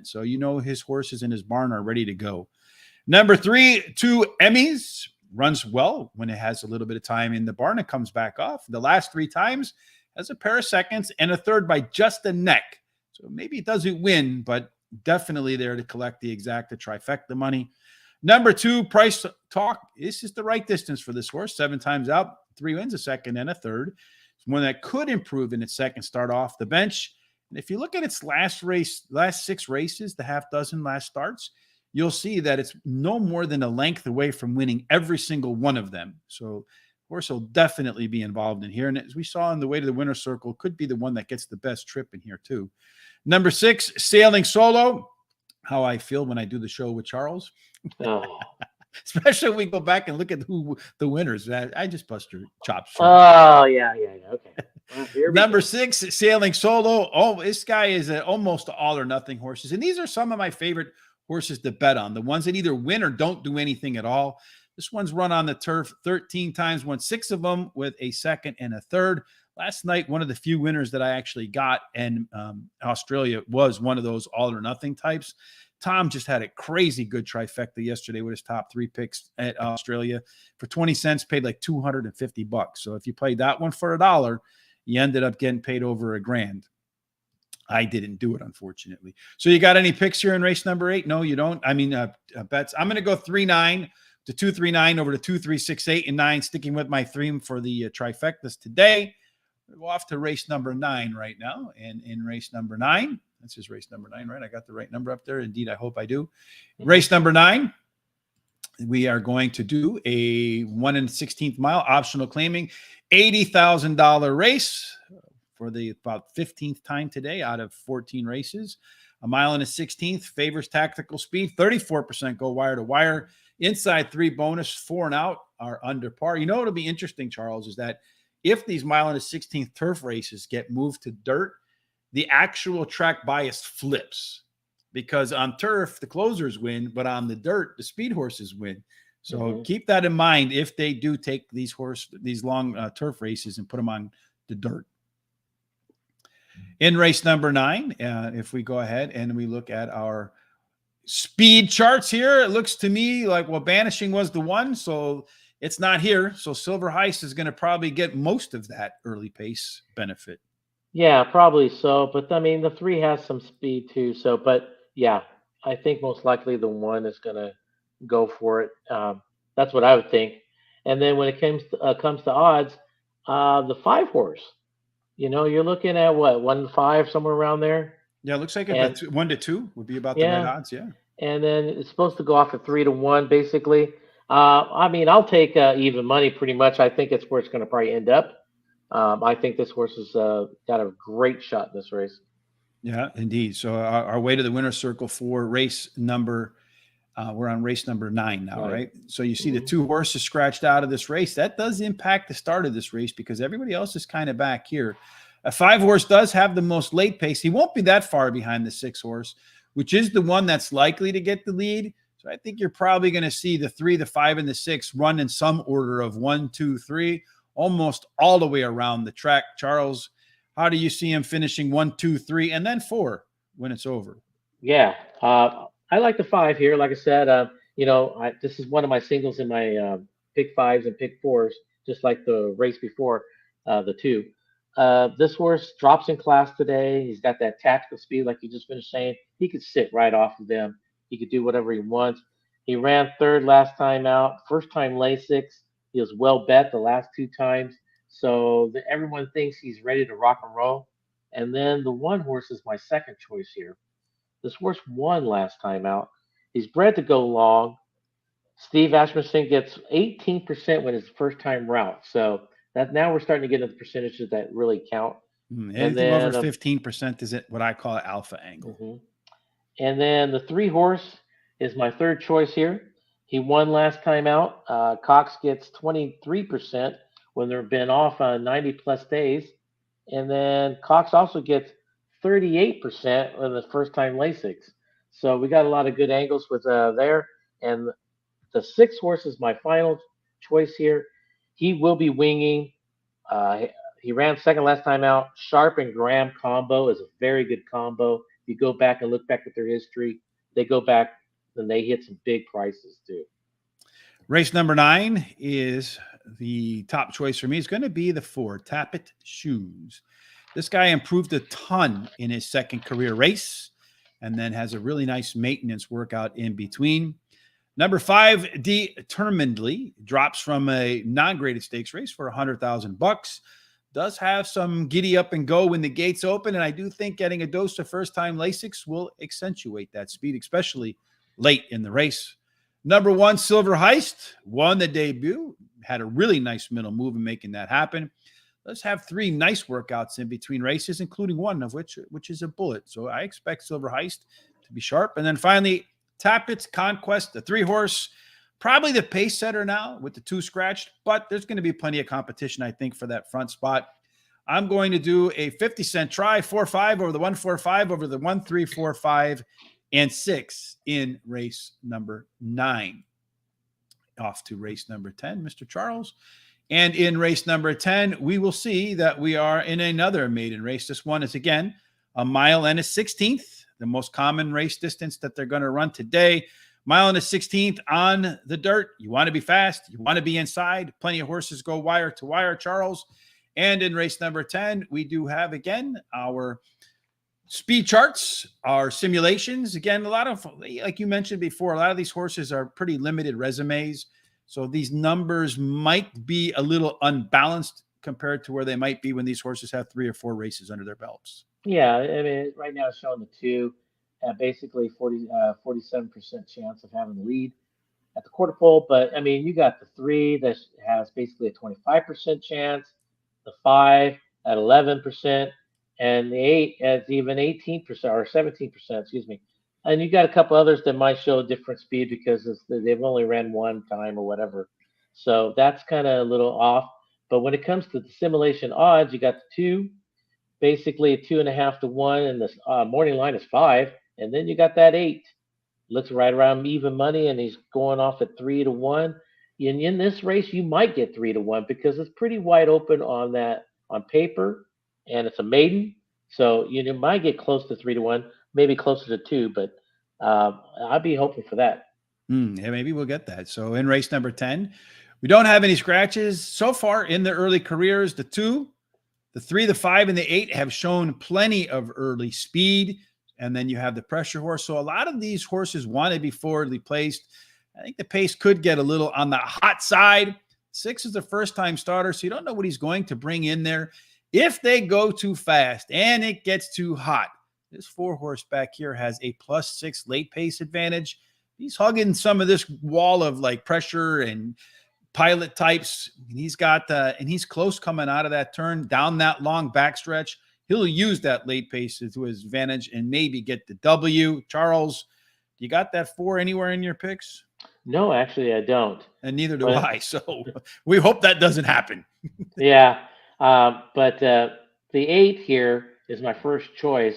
So you know his horses in his barn are ready to go. Number 3, 2 Emmys. Runs well when it has a little bit of time in the barn. It comes back off. The last 3 times has a pair of seconds and a third by just a neck. So maybe it doesn't win, but definitely there to collect the exacta trifecta money. Number 2, Price Talk. This is the right distance for this horse. 7 times out, 3 wins, a second and a third. It's one that could improve in its second start off the bench. And if you look at its last 6 races, the half dozen last starts, you'll see that it's no more than a length away from winning every single one of them. So horse will definitely be involved in here. And as we saw in the way to the winner's circle, could be the one that gets the best trip in here too. Number 6, Sailing Solo. How I feel when I do the show with Charles. Oh. Especially when we go back and look at who the winners. I just bust your chops. Oh, yeah. Okay. Number 6, Sailing Solo. Oh, this guy is almost all or nothing horses. And these are some of my favorite horses to bet on. The ones that either win or don't do anything at all. This one's run on the turf 13 times, won 6 of them with a second and a third. Last night, one of the few winners that I actually got in Australia was one of those all or nothing types. Tom just had a crazy good trifecta yesterday with his top 3 picks at Australia. For 20 cents, paid like $250. So if you played that one for $1, you ended up getting paid over $1,000. I didn't do it, unfortunately. So you got any picks here in race number 8? No, you don't. I mean, bets. I'm going to go 3-9 to 2-3-9 over to 2-3-6-8 and 9, sticking with my theme for the trifectas today. We're off to race number 9 right now. And in race number 9, this is race number 9, right? I got the right number up there. Indeed, I hope I do. Race number 9, we are going to do a 1 16th mile optional claiming $80,000 race for the about 15th time today out of 14 races. A 1 16th favors tactical speed. 34% go wire to wire. Inside 3 bonus, 4 and out are under par. You know what'll be interesting, Charles, is that if these 1 16th turf races get moved to dirt, the actual track bias flips, because on turf the closers win, but on the dirt the speed horses win. So Hmm. keep that in mind if they do take these long turf races and put them on the dirt. In race number 9, if we go ahead and we look at our speed charts here, it looks to me like, well, Banishing was the one, so it's not here. So Silver Heist is going to probably get most of that early pace benefit. Yeah, probably so. But I mean, the three has some speed too. So, but yeah, I think most likely the one is gonna go for it. That's what I would think. And then when it comes to odds, the five horse. You're looking at what 1-5 somewhere around there, Yeah, it looks like and about 1 to 2 would be about the right yeah, odds. Yeah. and then it's supposed to go off at 3-1 basically. I mean, I'll take even money pretty much. I think it's where it's going to probably end up. I think this horse has got a great shot in this race. Yeah, indeed. So our way to the winner's circle for race number, we're on race number 9 now, Right. right? So you see the Hmm. 2 horses scratched out of this race. That does impact the start of this race because everybody else is kind of back here. A 5 horse does have the most late pace. He won't be that far behind the 6 horse, which is the one that's likely to get the lead. So I think you're probably going to see the 3, the 5, and the 6 run in some order of 1, 2, 3, almost all the way around the track. Charles, how do you see him finishing 1, 2, 3, and then 4 when it's over? Yeah, I like the five here. Like I said, this is one of my singles in my pick fives and pick fours, just like the race before, the two. This horse drops in class today. He's got that tactical speed, like you just finished saying. He could sit right off of them. He could do whatever he wants. He ran third last time out. First time Lasix. He was well bet the last two times. So everyone thinks he's ready to rock and roll. And then the one horse is my second choice here. This horse won last time out. He's bred to go long. Steve Asmussen gets 18% when his first time route. So that now we're starting to get into the percentages that really count. And Anything over then, 15% is it what I call alpha angle. mhm. And then the three horse is my third choice here. He won last time out. Cox gets 23% when they've been off 90 plus days. And then Cox also gets 38% on the first time Lasix. So we got a lot of good angles with there. And the six horse is my final choice here. He will be winging. Uh, he ran second last time out. Sharp and Graham combo is a very good combo. If you go back and look back at their history, they go back and they hit some big prices too. Race number 9 is the top choice for me. It's going to be the 4, Tappet Shoes. This guy improved a ton in his second career race and then has a really nice maintenance workout in between. Number 5, Determinedly, drops from a non-graded stakes race for $100,000. Does have some giddy up and go when the gates open, and I do think getting a dose of first-time Lasix will accentuate that speed, especially late in the race. Number 1, Silver Heist, won the debut, had a really nice middle move in making that happen. Let's have 3 nice workouts in between races, including one of which is a bullet. So I expect Silver Heist to be sharp. And then finally, Tappett's Conquest, the 3 horse, probably the pace setter now with the 2 scratched, but there's going to be plenty of competition, I think, for that front spot. I'm going to do a 50-cent try, 4-5 over the 1-4-5 over the 1-3-4-5 and 6 in race number 9. Off to race number 10, Mr. Charles. And in race number 10, we will see that we are in another maiden race. This one is, again, a mile and a 16th, the most common race distance that they're going to run today. Mile and a 16th on the dirt. You want to be fast. You want to be inside. Plenty of horses go wire to wire, Charles. And in race number 10, we do have, again, our speed charts, our simulations. Again, a lot of, like you mentioned before, a lot of these horses are pretty limited resumes. So these numbers might be a little unbalanced compared to where they might be when these horses have 3 or 4 races under their belts. Yeah, I mean, right now it's showing the two at basically 47% chance of having the lead at the quarter pole. But I mean, you got the three that has basically a 25% chance, the five at 11%, and the eight at even 18% or 17%, excuse me. And you got a couple others that might show a different speed because they've only ran one time or whatever. So that's kind of a little off. But when it comes to the simulation odds, you got the two, basically 2.5 to 1, and the morning line is 5. And then you got that 8. Looks right around even money, and he's going off at 3 to 1. In this race, you might get 3 to 1 because it's pretty wide open on that on paper, and it's a maiden, so you might get close to 3 to 1, maybe closer to 2, but I'd be hoping for that. Yeah, maybe we'll get that. So in race number 10, we don't have any scratches so far in the early careers. The 2, the 3, the 5, and the 8 have shown plenty of early speed. And then you have the pressure horse. So a lot of these horses want to be forwardly placed. I think the pace could get a little on the hot side. 6 is a first-time starter, so you don't know what he's going to bring in there. If they go too fast and it gets too hot, this 4 horse back here has a +6 late pace advantage. He's hugging some of this wall of like pressure and pilot types. And he's got and he's close coming out of that turn down that long backstretch. He'll use that late pace to his advantage and maybe get the W. Charles, you got that 4 anywhere in your picks? No, actually, I don't. And neither do But I. So we hope that doesn't happen. yeah, but the 8 here is my first choice.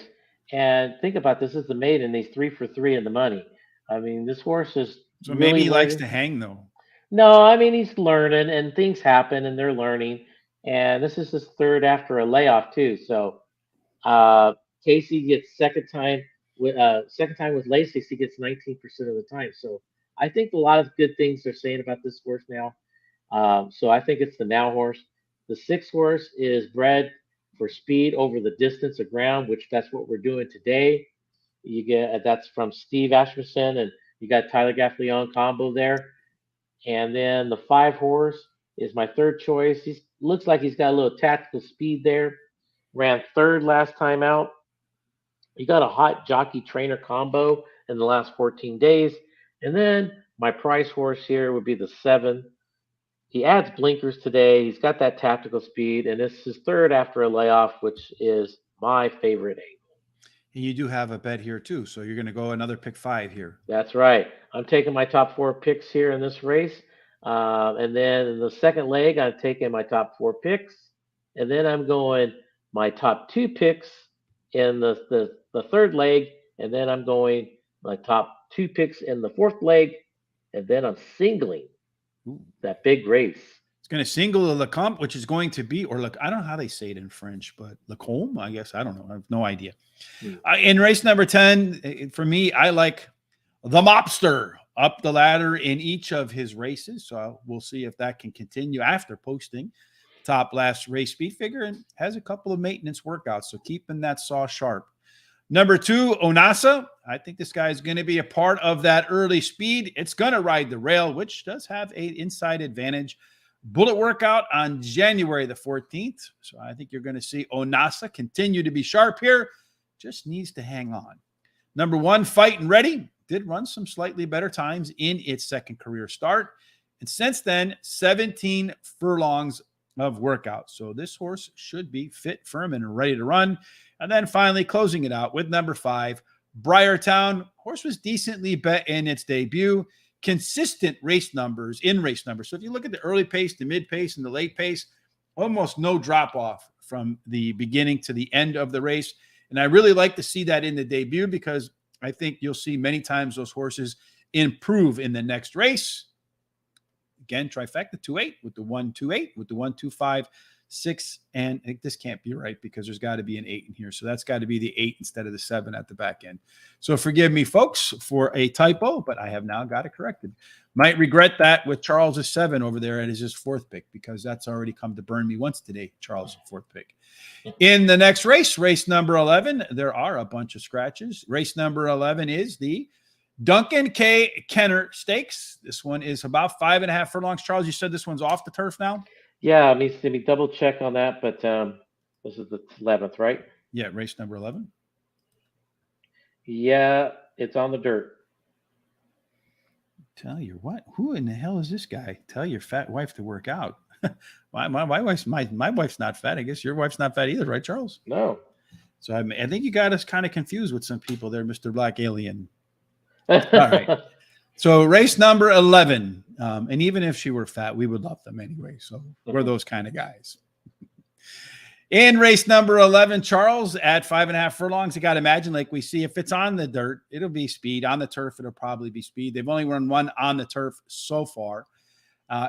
And think about this: is the maiden. He's 3 for 3 in the money. I mean, this horse is So maybe really he likes to learning. hang though. No, I mean he's learning, and things happen, and they're learning. And this is his third after a layoff too. So uh, Casey gets second time with Lasix, he gets 19% of the time. So I think a lot of good things they're saying about this horse now. So I think it's the now horse. The 6 horse is bred for speed over the distance of ground, which that's what we're doing today. You get that's from Steve Asmussen, and you got Tyler Gaffleon combo there. And then the 5 horse is my third choice. He looks like he's got a little tactical speed there. Ran third last time out. You got a hot jockey trainer combo in the last 14 days. And then my price horse here would be the 7. He adds blinkers today. He's got that tactical speed, and this is his third after a layoff, which is my favorite angle. And you do have a bet here too. So you're going to go another pick 5 here. That's right. I'm taking my top 4 picks here in this race. And then in the second leg, I'm taking my top 4 picks. And then I'm going my top 2 picks in the third leg. And then I'm going my top 2 picks in the fourth leg. And then I'm singling Ooh. that big race. It's going to single the Lecomte, which is going to be, or look, I don't know how they say it in French, but Lecomte, I guess. I don't know. I have no idea. In race number 10, for me, I like the Mobster up the ladder in each of his races. So we'll see if that can continue after posting top last race speed figure, and has a couple of maintenance workouts. So keeping that saw sharp. Number 2, Onasa. I think this guy is going to be a part of that early speed. It's going to ride the rail, which does have an inside advantage. Bullet workout on January the 14th. So I think you're going to see Onasa continue to be sharp here. Just needs to hang on. Number 1, Fight and Ready. Did run some slightly better times in its second career start. And since then, 17 furlongs of workout. So this horse should be fit, firm, and ready to run. And then finally closing it out with number 5, Briartown. Horse was decently bet in its debut. Consistent race numbers. So if you look at the early pace, the mid pace, and the late pace, almost no drop off from the beginning to the end of the race. And I really like to see that in the debut, because I think you'll see many times those horses improve in the next race. Again, trifecta 2-8 with the 1-2-8 with the 1-2-5 6, and I think this can't be right because there's got to be an 8 in here. So that's got to be the 8 instead of the 7 at the back end. So forgive me, folks, for a typo, but I have now got it corrected. Might regret that with Charles's 7 over there at his 4th pick, because that's already come to burn me once today, Charles' 4th pick. In the next race, race number 11, there are a bunch of scratches. Race number 11 is the Duncan K. Kenner Stakes. This one is about 5.5 furlongs. Charles, you said this one's off the turf now? Yeah, let me double check on that, but this is the 11th, right? Yeah, race number 11. Yeah, it's on the dirt. Tell you what, who in the hell is this guy? Tell your fat wife to work out. my wife's not fat. I guess your wife's not fat either, right, Charles? No. So I think you got us kind of confused with some people there, Mr. Black Alien. All right. So race number 11. And even if she were fat, we would love them anyway. So we're those kind of guys. In race number 11, Charles, at 5.5 furlongs, you got to imagine, like we see, if it's on the dirt, it'll be speed. On the turf, it'll probably be speed. They've only run one on the turf so far.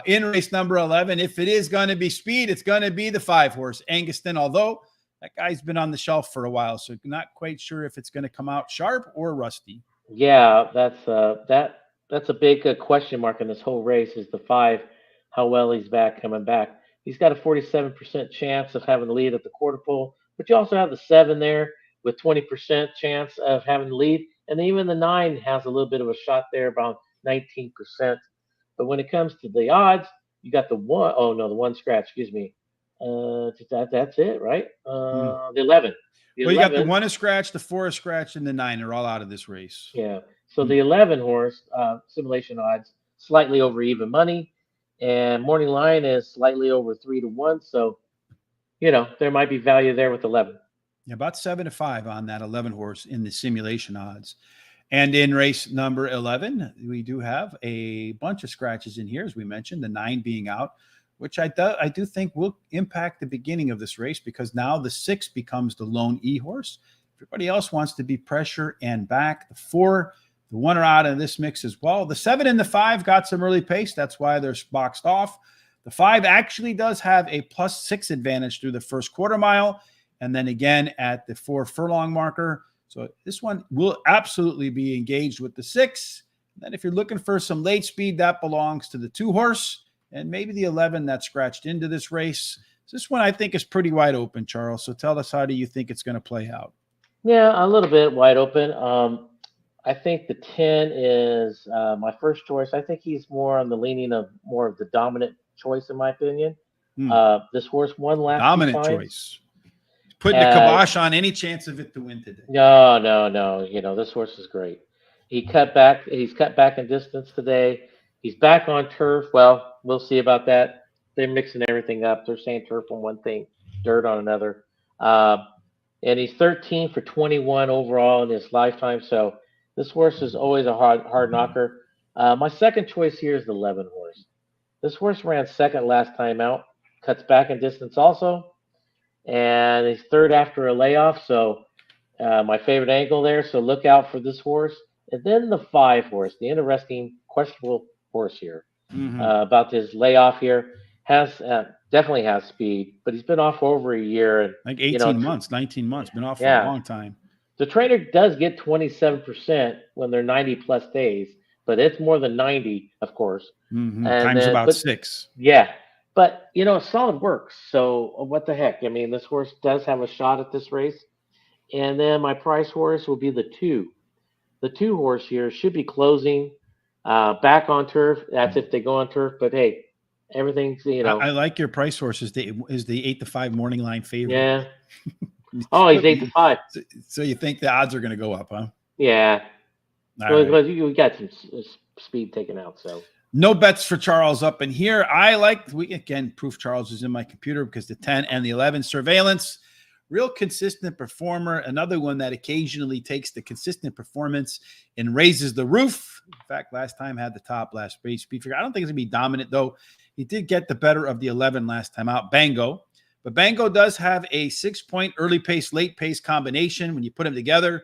In race number 11, if it is going to be speed, it's going to be the 5-horse, Anguston, although that guy's been on the shelf for a while, so not quite sure if it's going to come out sharp or rusty. Yeah, that's a big question mark in this whole race is the 5, how well he's coming back. He's got a 47% chance of having the lead at the quarter pole, but you also have the 7 there with 20% chance of having the lead, and even the 9 has a little bit of a shot there, about 19%. But when it comes to the odds, you got the one, oh no, the one scratch, excuse me. That's it, right? The 11. The Well, you got the 11. 1 is scratched, the 4 is scratched, and the 9 are all out of this race. Yeah. So the 11 horse simulation odds slightly over even money, and morning line is slightly over 3-1. So there might be value there with 11. Yeah, about 7-5 on that 11 horse in the simulation odds. And in race number 11, we do have a bunch of scratches in here, as we mentioned, the 9 being out, which I do think will impact the beginning of this race, because now the 6 becomes the lone E horse. Everybody else wants to be pressure and back. The 4, the 1 are out of this mix as well. The 7 and the 5 got some early pace. That's why they're boxed off. The 5 actually does have a +6 advantage through the first quarter mile, and then again at the 4 furlong marker. So this one will absolutely be engaged with the 6. And then if you're looking for some late speed, that belongs to the 2 horse and maybe the 11 that scratched into this race. So this one I think is pretty wide open, Charles. So tell us, how do you think it's going to play out? Yeah, a little bit wide open. I think the 10 is my first choice. I think he's more on the leaning of more of the dominant choice, in my opinion. This horse won last 2 Dominant times. choice. Putting the kibosh on any chance of it to win today. No. This horse is great. He's cut back in distance today. He's back on turf. Well, we'll see about that. They're mixing everything up. They're saying turf on one thing, dirt on another. And he's 13 for 21 overall in his lifetime. So this horse is always a hard knocker. My second choice here is the 11 horse. This horse ran second last time out, cuts back in distance also, and he's third after a layoff. So my favorite angle there. So look out for this horse. And then the 5 horse, the interesting, questionable horse here about his layoff here. Definitely has speed, but he's been off for over a year. And, like 18 months, 19 months, been off for a long time. The trainer does get 27% when they're 90 plus days, but it's more than 90, of course. Times about 6. Yeah. But, solid work. So what the heck? I mean, this horse does have a shot at this race. And then my price horse will be the 2. The 2 horse here should be closing back on turf. That's if they go on turf. But, hey, everything's, I like your price horse is the 8-5 morning line favorite. Yeah. Oh, he's 8-5. So you think the odds are going to go up, huh? Yeah. Right. But you got some speed taken out, so. No bets for Charles up in here. Proof Charles is in my computer because the 10 and the 11 surveillance, real consistent performer. Another one that occasionally takes the consistent performance and raises the roof. In fact, last time had the top last race speed figure. I don't think it's going to be dominant, though. He did get the better of the 11 last time out, Bango. But Bango does have a 6-point early pace, late pace combination when you put them together,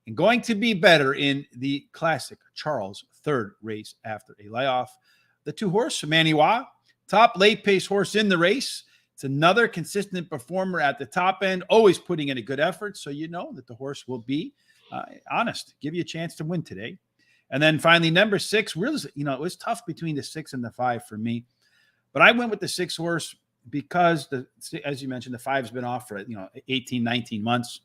and going to be better in the classic Charles third race after a layoff. The 2 horse, Maniwa, top late pace horse in the race. It's another consistent performer at the top end, always putting in a good effort. So you know that the horse will be honest, give you a chance to win today. And then finally, number 6, really, it was tough between the 6 and the 5 for me. But I went with the 6 horse because, as you mentioned, the 5's been off for 18, 19 months.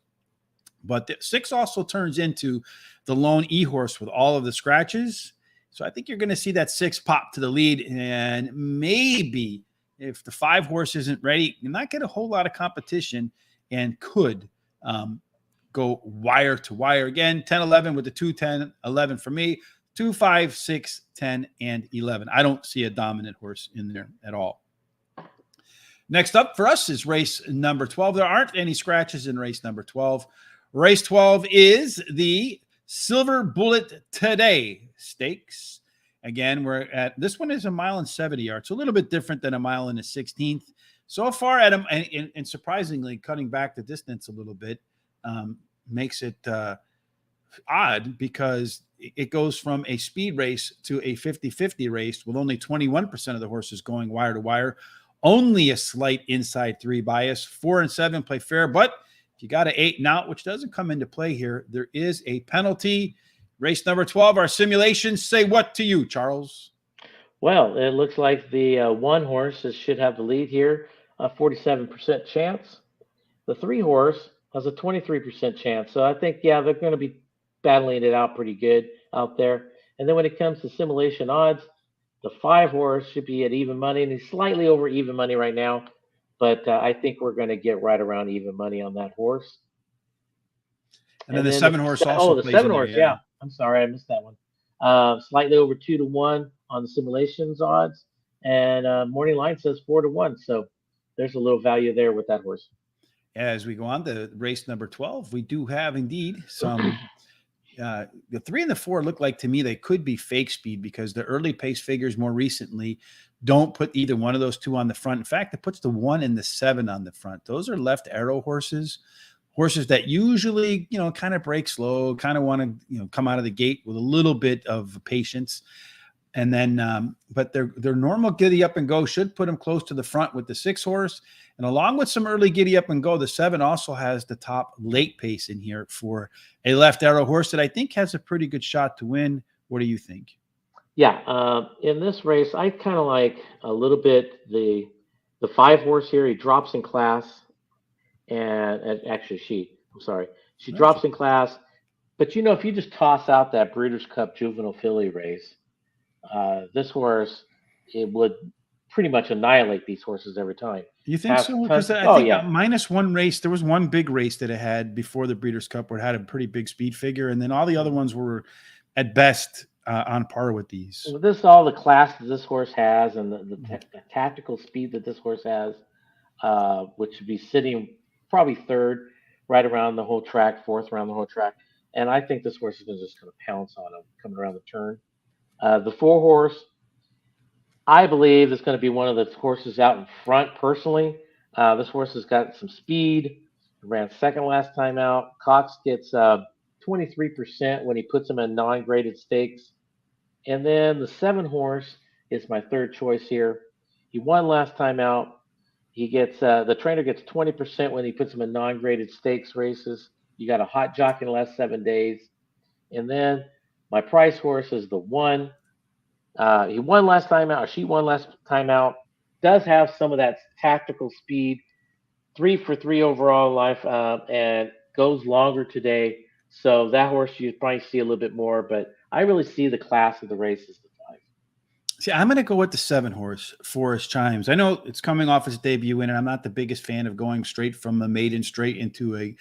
But the 6 also turns into the lone E horse with all of the scratches. So I think you're going to see that 6 pop to the lead. And maybe if the 5 horse isn't ready, you not get a whole lot of competition and could go wire to wire again. 10, 11 with the 2, 10, 11 for me. 2, 5, 6, 10, and 11. I don't see a dominant horse in there at all. Next up for us is race number 12. There aren't any scratches in race number 12. Race 12 is the Silver Bullet Today Stakes. Again, we're at, this one is 1 mile and 70 yards. A little bit different than 1 mile and a 16th. So far, Adam, and surprisingly, cutting back the distance a little bit makes it odd because it goes from a speed race to a 50-50 race with only 21% of the horses going wire to wire. Only a slight inside three bias. 4 and 7 play fair, but if you got an 8 and out, which doesn't come into play here, there is a penalty. Race number 12, our simulations say what to you, Charles? Well, it looks like the one horse should have the lead here, a 47% chance. The three horse has a 23% chance. So I think, yeah, they're going to be battling it out pretty good out there. And then when it comes to simulation odds, the five horse should be at even money, and he's slightly over even money right now. But I think we're going to get right around even money on that horse. And then And the then 7 horse also the plays in seven there. horse, yeah. I'm sorry, I missed that one. Slightly over 2-1 on the simulations odds, and morning line says 4-1. So there's a little value there with that horse. As we go on to race number 12, we do have indeed some. The 3 and the 4 look like to me they could be fake speed because the early pace figures more recently don't put either one of those two on the front. In fact, it puts the 1 and the 7 on the front. Those are left arrow horses that usually, kind of break slow, kind of want to, come out of the gate with a little bit of patience. And then, but their normal giddy up and go should put them close to the front with the 6 horse. And along with some early giddy up and go, the 7 also has the top late pace in here for a left arrow horse that I think has a pretty good shot to win. What do you think? Yeah, in this race, I kind of like a little bit the 5 horse here. He drops in class, and actually she Okay. drops in class. But if you just toss out that Breeders' Cup Juvenile Filly race, this horse it would pretty much annihilate these horses every time. You think so? Because I Oh think yeah, minus one race, there was one big race that it had before the Breeders' Cup where it had a pretty big speed figure, and then all the other ones were at best on par with these. with this all the class that this horse has and the tactical speed that this horse has, which would be sitting probably third, right around the whole track, fourth around the whole track. And I think this horse is just going to pounce on him coming around the turn. The 4 horse, I believe, is going to be one of the horses out in front. Personally, this horse has got some speed. Ran second last time out. Cox gets 23% when he puts him in non-graded stakes. And then the 7 horse is my third choice here. He won last time out. He gets the trainer gets 20% when he puts him in non-graded stakes races. You got a hot jock in the last 7 days. And then my price horse is the 1. He won last time out, or she won last time out. Does have some of that tactical speed. 3 for 3 overall in life, and goes longer today. So that horse you probably see a little bit more, but I really see the class of the race as the 5. See, I'm going to go with the 7 horse, Forest Chimes. I know it's coming off its debut, and I'm not the biggest fan of going straight from a maiden straight into a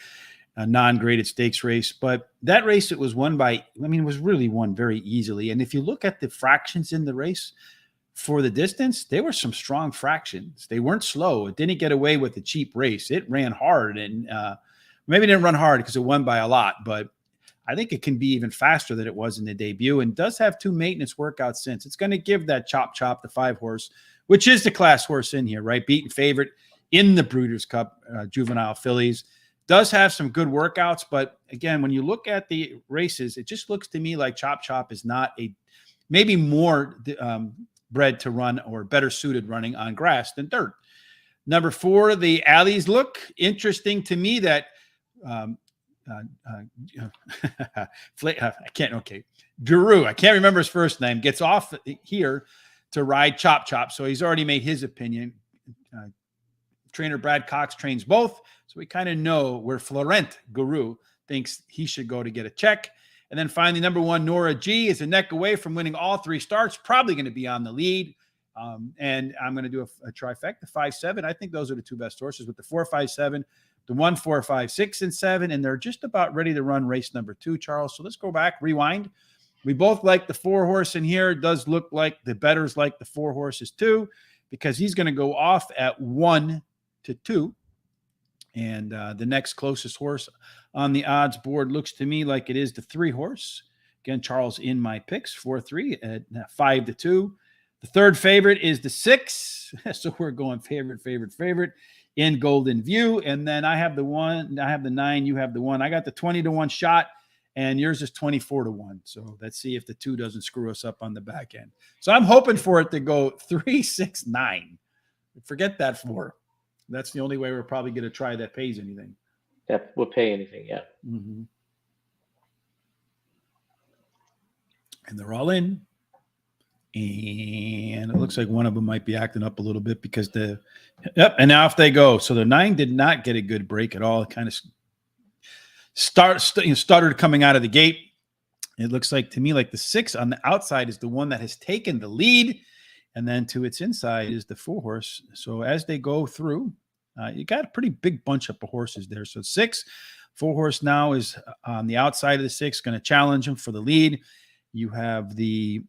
non-graded stakes race, but that race, it was won by, it was really won very easily. And if you look at the fractions in the race for the distance, they were some strong fractions. They weren't slow. It didn't get away with a cheap race. It ran hard, and maybe didn't run hard because it won by a lot, but I think it can be even faster than it was in the debut, and does have 2 maintenance workouts since. It's going to give that Chop, the 5 horse, which is the class horse in here, right? Beaten favorite in the Breeders' Cup Juvenile Fillies. Does have some good workouts, but again, when you look at the races, it just looks to me like Chop is not maybe more bred to run or better suited running on grass than dirt. Number 4, the alleys look interesting to me. That Guru, I can't remember his first name, gets off here to ride Chop, so he's already made his opinion. Trainer Brad Cox trains both, so we kind of know where Florent Guru thinks he should go to get a check. And then finally, number 1, Nora G, is a neck away from winning all 3 starts, probably going to be on the lead. And I'm going to do a trifecta, 5, 7. I think those are the 2 best horses with the 4, 5, 7, the 1, 4, 5, 6, and 7. And they're just about ready to run race number 2, Charles. So let's go back, rewind. We both like the 4 horse in here. It does look like the bettors like the 4 horses too, because he's going to go off at 1-2. And the next closest horse on the odds board looks to me like it is the 3 horse. Again, Charles in my picks, 4-3 at 5-2. The third favorite is the 6. So we're going favorite in Golden View. And then I have the 1, I have the 9, you have the 1. I got the 20-1 shot, and yours is 24-1. So let's see if the 2 doesn't screw us up on the back end. So I'm hoping for it to go 3, 6, 9. Forget that 4. That's the only way we're probably going to try that pays anything. That would pay anything, yeah. Mm-hmm. And they're all in. And it looks like one of them might be acting up a little bit because and now off they go. So the 9 did not get a good break at all. It kind of started coming out of the gate. It looks like to me like the 6 on the outside is the one that has taken the lead, and then to its inside is the 4 horse. So as they go through, you got a pretty big bunch up of horses there. So 6, 4 horse now is on the outside of the 6, going to challenge him for the lead. You have the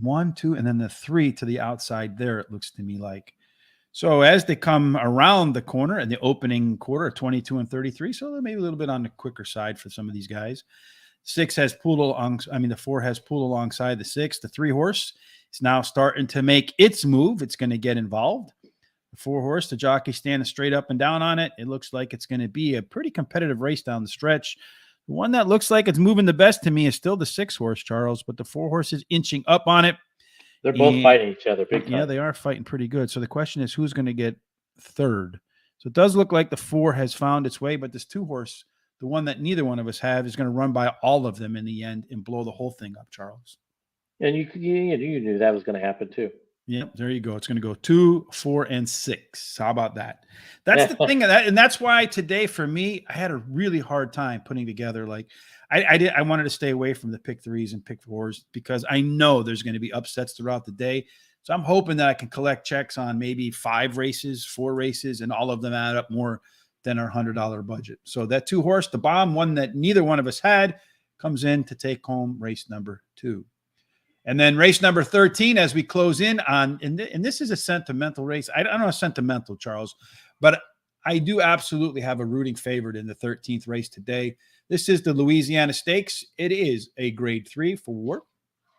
1, 2, and then the 3 to the outside there, it looks to me like. So as they come around the corner in the opening quarter, 22 and 33, so maybe a little bit on the quicker side for some of these guys. 6 has pulled along. The 4 has pulled alongside the 6. The 3 horse is now starting to make its move. It's going to get involved. The 4 horse, the jockey standing straight up and down on it. It looks like it's going to be a pretty competitive race down the stretch. The one that looks like it's moving the best to me is still the 6 horse, Charles, but the 4 horse is inching up on it. They're both fighting each other big time. Yeah, they are fighting pretty good. So the question is, who's going to get third? So it does look like the 4 has found its way, but this 2 horse, the one that neither one of us have, is going to run by all of them in the end and blow the whole thing up, Charles. And you knew that was going to happen too. Yep, there you go. It's going to go 2, 4, and 6. How about that? That's the thing, and that's why today for me, I had a really hard time putting together. Like, I wanted to stay away from the pick 3s and pick 4s because I know there's going to be upsets throughout the day. So I'm hoping that I can collect checks on maybe 5 races, 4 races, and all of them add up more than our $100 budget. So that 2 horse, the bomb, one that neither one of us had, comes in to take home race number 2. And then race number 13, as we close in on, and this is a sentimental race. I don't know, sentimental, Charles, but I do absolutely have a rooting favorite in the 13th race today. This is the Louisiana Stakes. It is a grade 3 for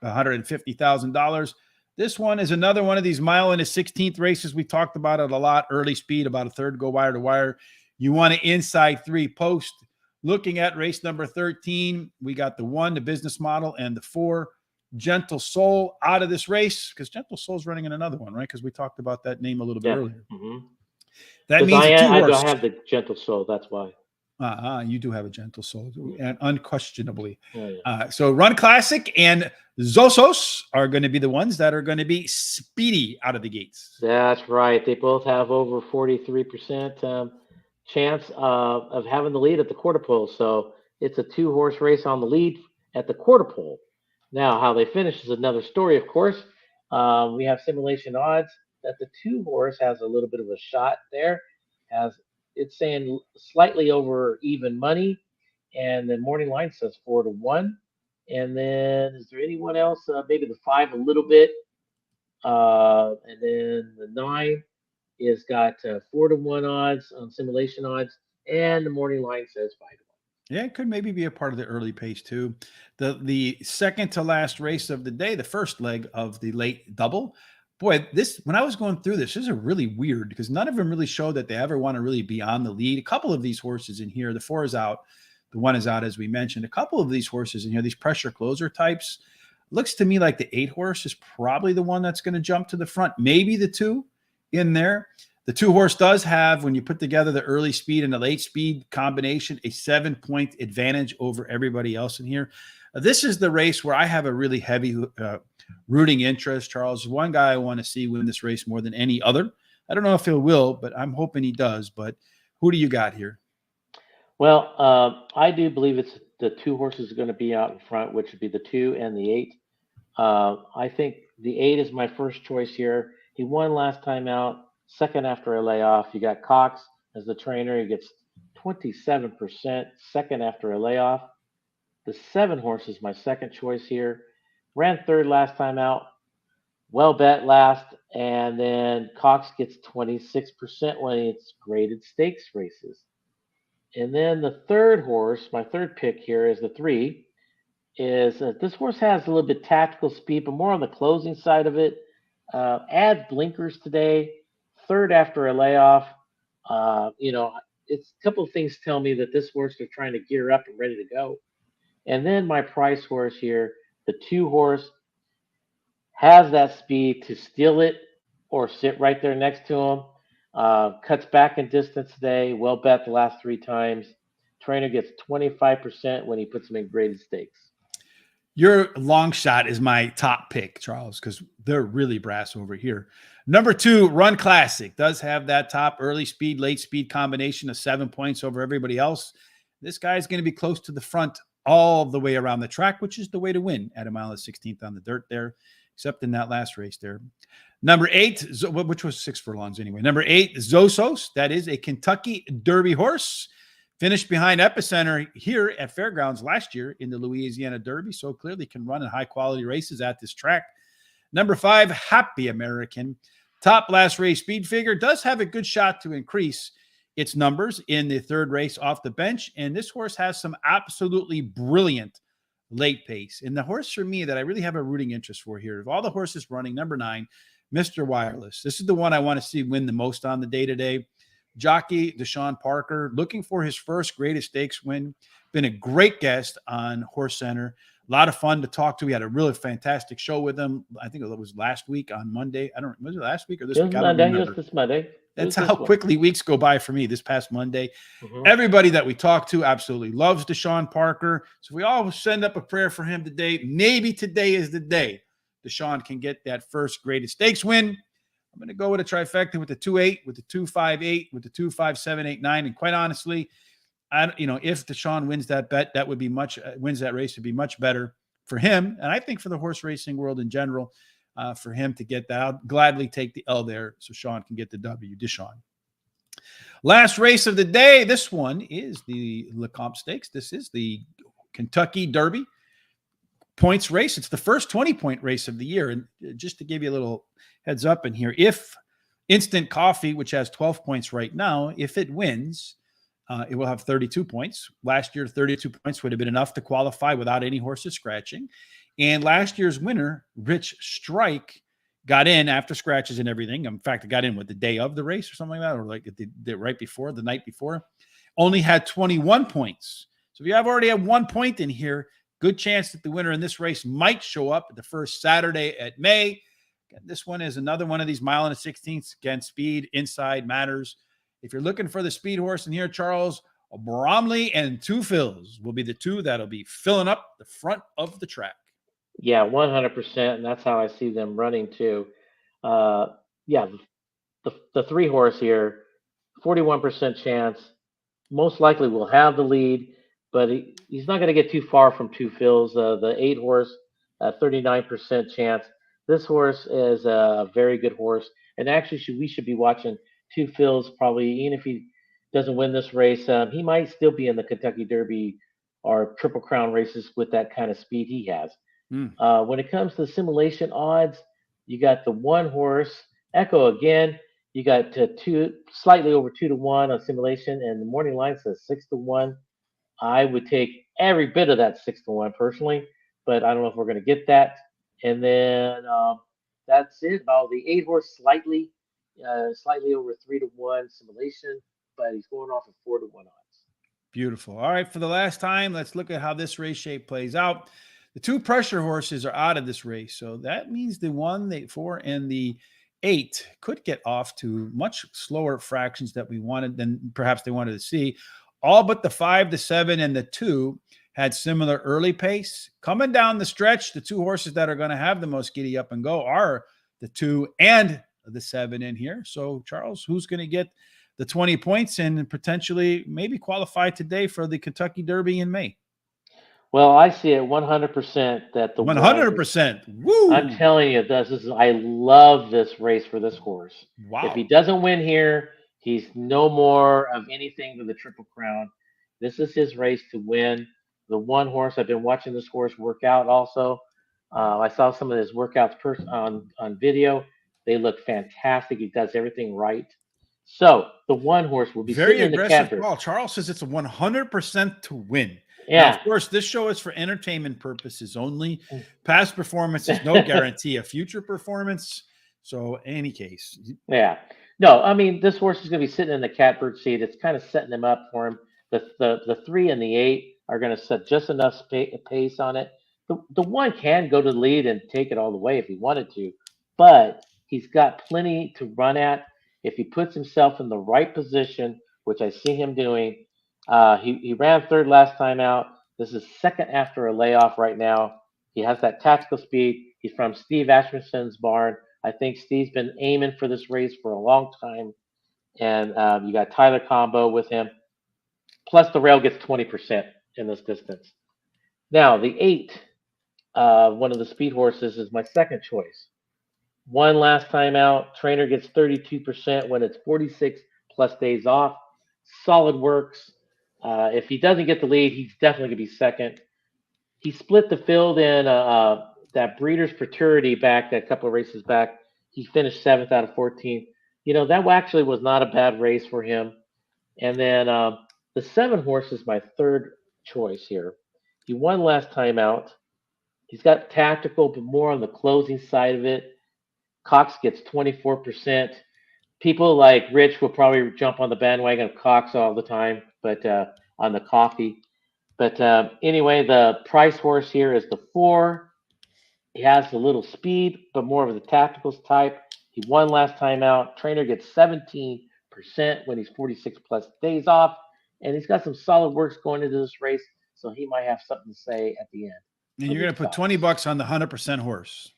$150,000. This one is another one of these mile and a 16th races. We talked about it a lot. Early speed, about a third go wire to wire. You want an inside 3 post. Looking at race number 13, we got the 1, the business model, and the 4, Gentle Soul, out of this race because Gentle Soul's running in another one, right? Because we talked about that name a little bit earlier. Mm-hmm. That means I have the Gentle Soul. That's why. You do have a Gentle Soul, and unquestionably. Yeah. So Run Classic and Zosos are going to be the ones that are going to be speedy out of the gates. That's right. They both have over 43% chance of having the lead at the quarter pole. So it's a 2 horse race on the lead at the quarter pole. Now, how they finish is another story, of course. We have simulation odds that the 2 horse has a little bit of a shot there. It's saying slightly over even money, and the morning line says 4-1. And then, is there anyone else? Maybe the 5 a little bit, and then the 9 is got 4-1 odds on simulation odds, and the morning line says 5-1. Yeah, it could maybe be a part of the early pace too. The second to last race of the day, the first leg of the late double. Boy, when I was going through this is a really weird because none of them really show that they ever want to really be on the lead. A couple of these horses in here, the 4 is out, the 1 is out, as we mentioned. A couple of these horses in here, these pressure closer types, looks to me like the 8 horse is probably the one that's going to jump to the front. Maybe the 2 in there. The 2 horse does have, when you put together the early speed and the late speed combination, a 7-point advantage over everybody else in here. This is the race where I have a really heavy rooting interest, Charles. One guy I want to see win this race more than any other. I don't know if he will, but I'm hoping he does. But who do you got here? Well, I do believe it's the 2 horses are going to be out in front, which would be the 2 and the 8. I think the 8 is my first choice here. He won last time out. Second after a layoff, you got Cox as the trainer. He gets 27%. Second after a layoff. The 7 horse is my second choice here. Ran third last time out. Well bet last. And then Cox gets 26% when it's graded stakes races. And then the 3rd horse, my 3rd pick here is the 3. is this horse has a little bit tactical speed, but more on the closing side of it. Adds blinkers today, third after a layoff. You know, it's a couple of things tell me that this horse is trying to gear up and ready to go. And then my price horse here, the two horse, has that speed to steal it or sit right there next to him. Cuts back in distance today. Well bet the last three times. Trainer gets 25% when he puts him in graded stakes. Your long shot is my top pick, Charles, because they're really brass over here. Number 2, Run Classic, does have that top early speed, late speed combination of 7 points over everybody else. This guy's going to be close to the front all the way around the track, which is the way to win at a mile and 16th on the dirt there, except in that last race there. Number 8, which was 6 furlongs anyway. Number 8, Zosos. That is a Kentucky Derby horse. Finished behind Epicenter here at Fairgrounds last year in the Louisiana Derby, so clearly can run in high-quality races at this track. Number 5, Happy American. Top last race speed figure. Does have a good shot to increase its numbers in the third race off the bench, and this horse has some absolutely brilliant late pace. And the horse for me that I really have a rooting interest for here, of all the horses running, number 9, Mr. Wireless. This is the one I want to see win the most on the day today. Jockey Deshaun Parker, looking for his first greatest stakes win. Been a great guest on Horse Center. A lot of fun to talk to. We had a really fantastic show with him. I think it was last week on Monday. Was it last week or this week? I don't remember. It was this Monday. That's how quickly weeks go by for me this past Monday. Mm-hmm. Everybody that we talked to absolutely loves Deshaun Parker. So we all send up a prayer for him today. Maybe today is the day Deshaun can get that first greatest stakes win. I'm going to go with a trifecta with the 2-8, with the 2-5-8, with the 2-5-7-8-9. And quite honestly, if Deshaun wins that bet, that would be wins that race would be much better for him. And I think for the horse racing world in general, for him to get that, I'll gladly take the L there so Sean can get the W. Deshaun. Last race of the day. This one is the Lecomte Stakes. This is the Kentucky Derby points race. It's the first 20-point race of the year. And just to give you a little heads up in here, if Instant Coffee, which has 12 points right now, if it wins, it will have 32 points. Last year, 32 points would have been enough to qualify without any horses scratching. And last year's winner, Rich Strike, got in after scratches and everything. In fact, it got in with the day of the race or something like that, or like the right before, the night before. Only had 21 points. So if you have already had 1 point in here, good chance that the winner in this race might show up the first Saturday at May. This one is another one of these mile and a 16th. Again, speed, inside matters. If you're looking for the speed horse in here, Charles, Bromley and Two Fills will be the two that'll be filling up the front of the track. Yeah, 100%. And that's how I see them running too. Yeah, the three horse here, 41% chance. Most likely will have the lead, but he's not going to get too far from Two Fills. The 8 horse, 39% chance. This horse is a very good horse. And actually, we should be watching Two Fills probably, even if he doesn't win this race. He might still be in the Kentucky Derby or Triple Crown races with that kind of speed he has. When it comes to the simulation odds, you got the 1 horse, Echo again. You got slightly over 2-1 on simulation, and the morning line says 6-1. I would take every bit of that 6-1 personally, but I don't know if we're going to get that. And then that's it. About the 8 horse, slightly over 3-1 simulation, but he's going off of 4-1 odds. Beautiful. All right, for the last time, let's look at how this race shape plays out. The 2 pressure horses are out of this race, so that means the 1, the 4, and the 8 could get off to much slower fractions that we wanted than perhaps they wanted to see. All but the 5, the 7, and the 2 had similar early pace. Coming down the stretch, the 2 horses that are going to have the most giddy up and go are the 2 and the 7 in here. So, Charles, who's going to get the 20 points and potentially maybe qualify today for the Kentucky Derby in May? Well, I see it 100% that the 100%. Woo! I'm telling you, I love this race for this horse. Wow. If he doesn't win here, he's no more of anything than the Triple Crown. This is his race to win. The 1 horse, I've been watching this horse work out also. I saw some of his workouts on video. They look fantastic. He does everything right. So the 1 horse will be very sitting in the aggressive catbird. call. Charles says it's a 100% to win. Now, of Yeah. course, this show is for entertainment purposes only. Past performance is no guarantee of future performance. So, any case, Yeah. No, I mean this horse is going to be sitting in the catbird seat. It's kind of setting him up for him. The 3 and the 8 are going to set just enough pace on it. The one can go to the lead and take it all the way if he wanted to, but he's got plenty to run at if he puts himself in the right position, which I see him doing. He ran third last time out. This is second after a layoff right now. He has that tactical speed. He's from Steve Asmussen's barn. I think Steve's been aiming for this race for a long time, and you got Tyler Combo with him. Plus, the rail gets 20% in this distance. Now, the 8, one of the speed horses, is my second choice. One last time out, trainer gets 32% when it's 46 plus days off. Solid works. If he doesn't get the lead, he's definitely going to be second. He split the field in that Breeders' Futurity back a couple of races back. He finished 7th out of 14. That actually was not a bad race for him. And then the 7 horse is my third choice here. He won last time out. He's got tactical, but more on the closing side of it. Cox gets 24%. People like Rich will probably jump on the bandwagon of Cox all the time, but on the coffee. But anyway, the price horse here is the 4. He has a little speed, but more of the tacticals type. He won last time out. Trainer gets 17% when he's 46 plus days off. And he's got some solid works going into this race, so he might have something to say at the end. and you're going to put $20 on the 100% horse.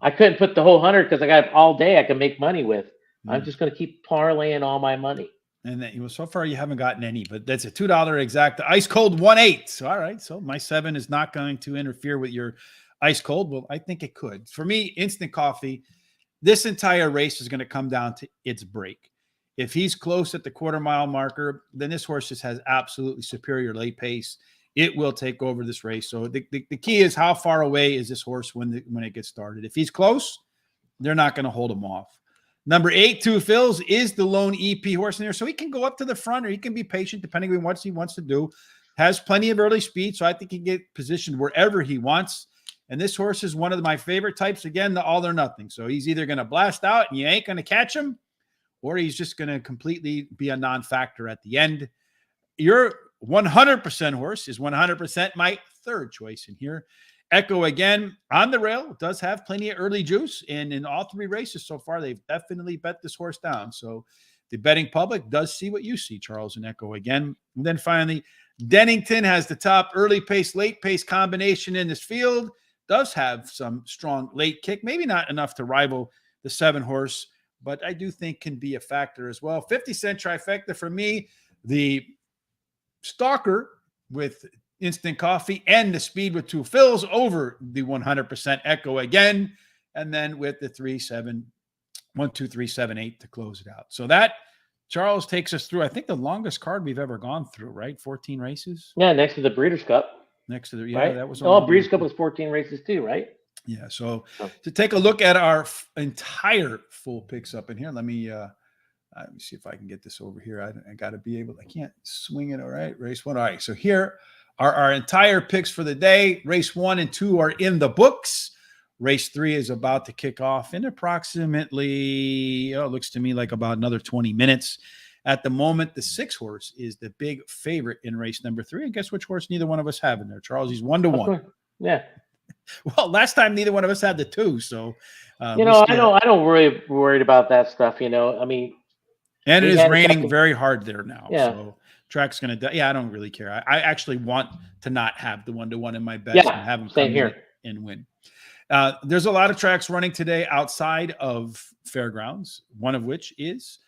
I couldn't put the whole 100 because I got all day I can make money with. I'm just going to keep parlaying all my money. And then, so far you haven't gotten any, but that's a $2 exact ice cold 1/8. So, all right. So my 7 is not going to interfere with your ice cold. Well, I think it could. For me, instant coffee, this entire race is going to come down to its break. If he's close at the quarter-mile marker, then this horse just has absolutely superior late pace. It will take over this race. So the key is how far away is this horse when it gets started. If he's close, they're not going to hold him off. Number 8, Two Phils, is the lone EP horse in there. So he can go up to the front or he can be patient depending on what he wants to do. Has plenty of early speed, so I think he can get positioned wherever he wants. And this horse is one of my favorite types. Again, the all or nothing. So he's either going to blast out and you ain't going to catch him, or he's just going to completely be a non-factor at the end. Your 100% horse is 100% my third choice in here. Echo, again, on the rail, does have plenty of early juice. And in all 3 races so far, they've definitely bet this horse down. So the betting public does see what you see, Charles, and Echo again. And then finally, Dennington has the top early pace, late pace combination in this field. Does have some strong late kick, maybe not enough to rival the 7 horse, but I do think can be a factor as well. 50-cent trifecta for me, the stalker with instant coffee and the speed with Two Phils over the 100% Echo again, and then with the 1, 2, 3, 7, 8 to close it out. So that, Charles, takes us through, I think, the longest card we've ever gone through, right? 14 races. Yeah, next to the Breeders' Cup. Next to the right? That was Breeders' Cup was 14 races too, right? Yeah. So to take a look at our entire full picks up in here, let me see if I can get this over here. I got to be able. I can't swing it. All right, race 1. All right. So here are our entire picks for the day. Race 1 and 2 are in the books. Race 3 is about to kick off in approximately, it looks to me like about another 20 minutes. At the moment, the 6 horse is the big favorite in race number 3. And guess which horse neither one of us have in there, Charles? He's 1-1. Yeah. Well, last time neither one of us had the 2. So, I don't really worried about that stuff. I mean, and it is raining very hard there now. Yeah. So track's going to, I don't really care. I actually want to not have the 1-1 in my bets and have them come in and win. There's a lot of tracks running today outside of fairgrounds, one of which is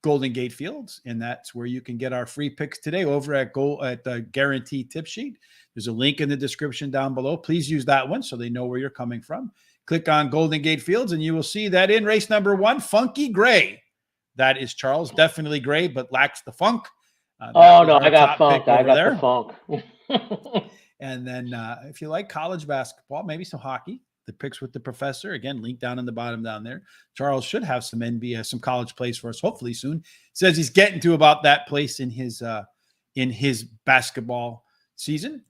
Golden Gate Fields, and that's where you can get our free picks today over at the Guaranteed Tip Sheet. There's a link in the description down below. Please use that one so they know where you're coming from. Click on Golden Gate Fields, and you will see that in race number 1, Funky Gray. That is Charles, definitely gray, but lacks the funk. No, I got funk. I got the funk. And then if you like college basketball, maybe some hockey, the picks with the professor, again, link down in the bottom down there. Charles should have some some college plays for us, hopefully soon. Says he's getting to about that place in his basketball season.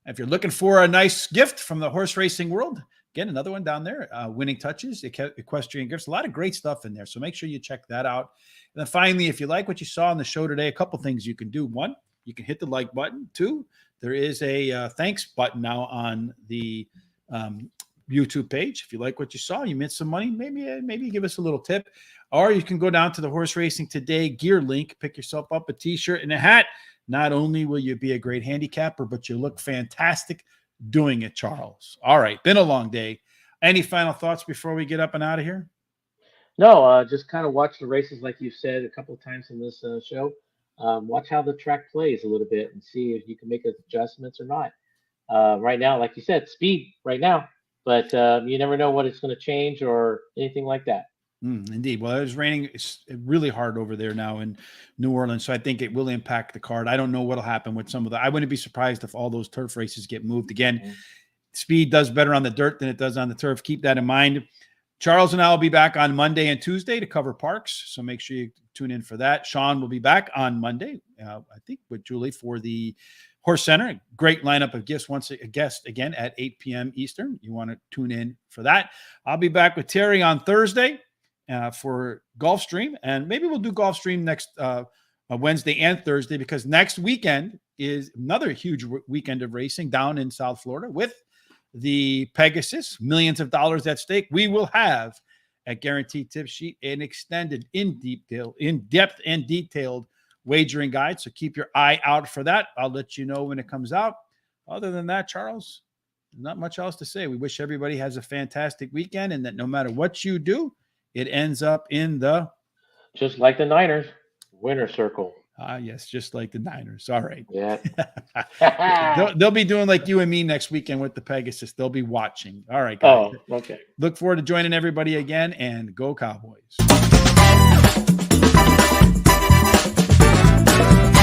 If you're looking for a nice gift from the horse racing world, again, another one down there, Winning Touches, Equestrian Gifts, a lot of great stuff in there. So make sure you check that out. And then finally, if you like what you saw on the show today, a couple things you can do. One, you can hit the like button. Two, there is a thanks button now on the YouTube page. If you like what you saw, you made some money, maybe give us a little tip. Or you can go down to the Horse Racing Today gear link, pick yourself up a t-shirt and a hat. Not only will you be a great handicapper, but you look fantastic doing it, Charles. All right, been a long day. Any final thoughts before we get up and out of here? No, just kind of watch the races like you said a couple of times in this show. Watch how the track plays a little bit and see if you can make adjustments or not. Right now, like you said, speed right now, but you never know what it's going to change or anything like that. Indeed. Well, it's raining really hard over there now in New Orleans, so I think it will impact the card. I don't know what'll happen with some of the. I wouldn't be surprised if all those turf races get moved again. Speed does better on the dirt than it does on the turf. Keep that in mind. Charles and I will be back on Monday and Tuesday to cover Parks, so make sure you tune in for that. Sean will be back on Monday, I think, with Julie for the Horse Center. Great lineup of gifts. Once a guest again at 8 p.m. Eastern. You want to tune in for that. I'll be back with Terry on Thursday for Gulfstream, and maybe we'll do Gulfstream next Wednesday and Thursday, because next weekend is another huge weekend of racing down in South Florida with the Pegasus, millions of dollars at stake. We will have at Guaranteed Tip Sheet an extended, in-depth and detailed wagering guide. So keep your eye out for that. I'll let you know when it comes out. Other than that, Charles, not much else to say. We wish everybody has a fantastic weekend, and that no matter what you do, it ends up in the... Just like the Niners, winner circle. Yes, just like the Niners. All right. Yeah. they'll be doing like you and me next weekend with the Pegasus. They'll be watching. All right, guys. Oh, okay. Look forward to joining everybody again, and go Cowboys.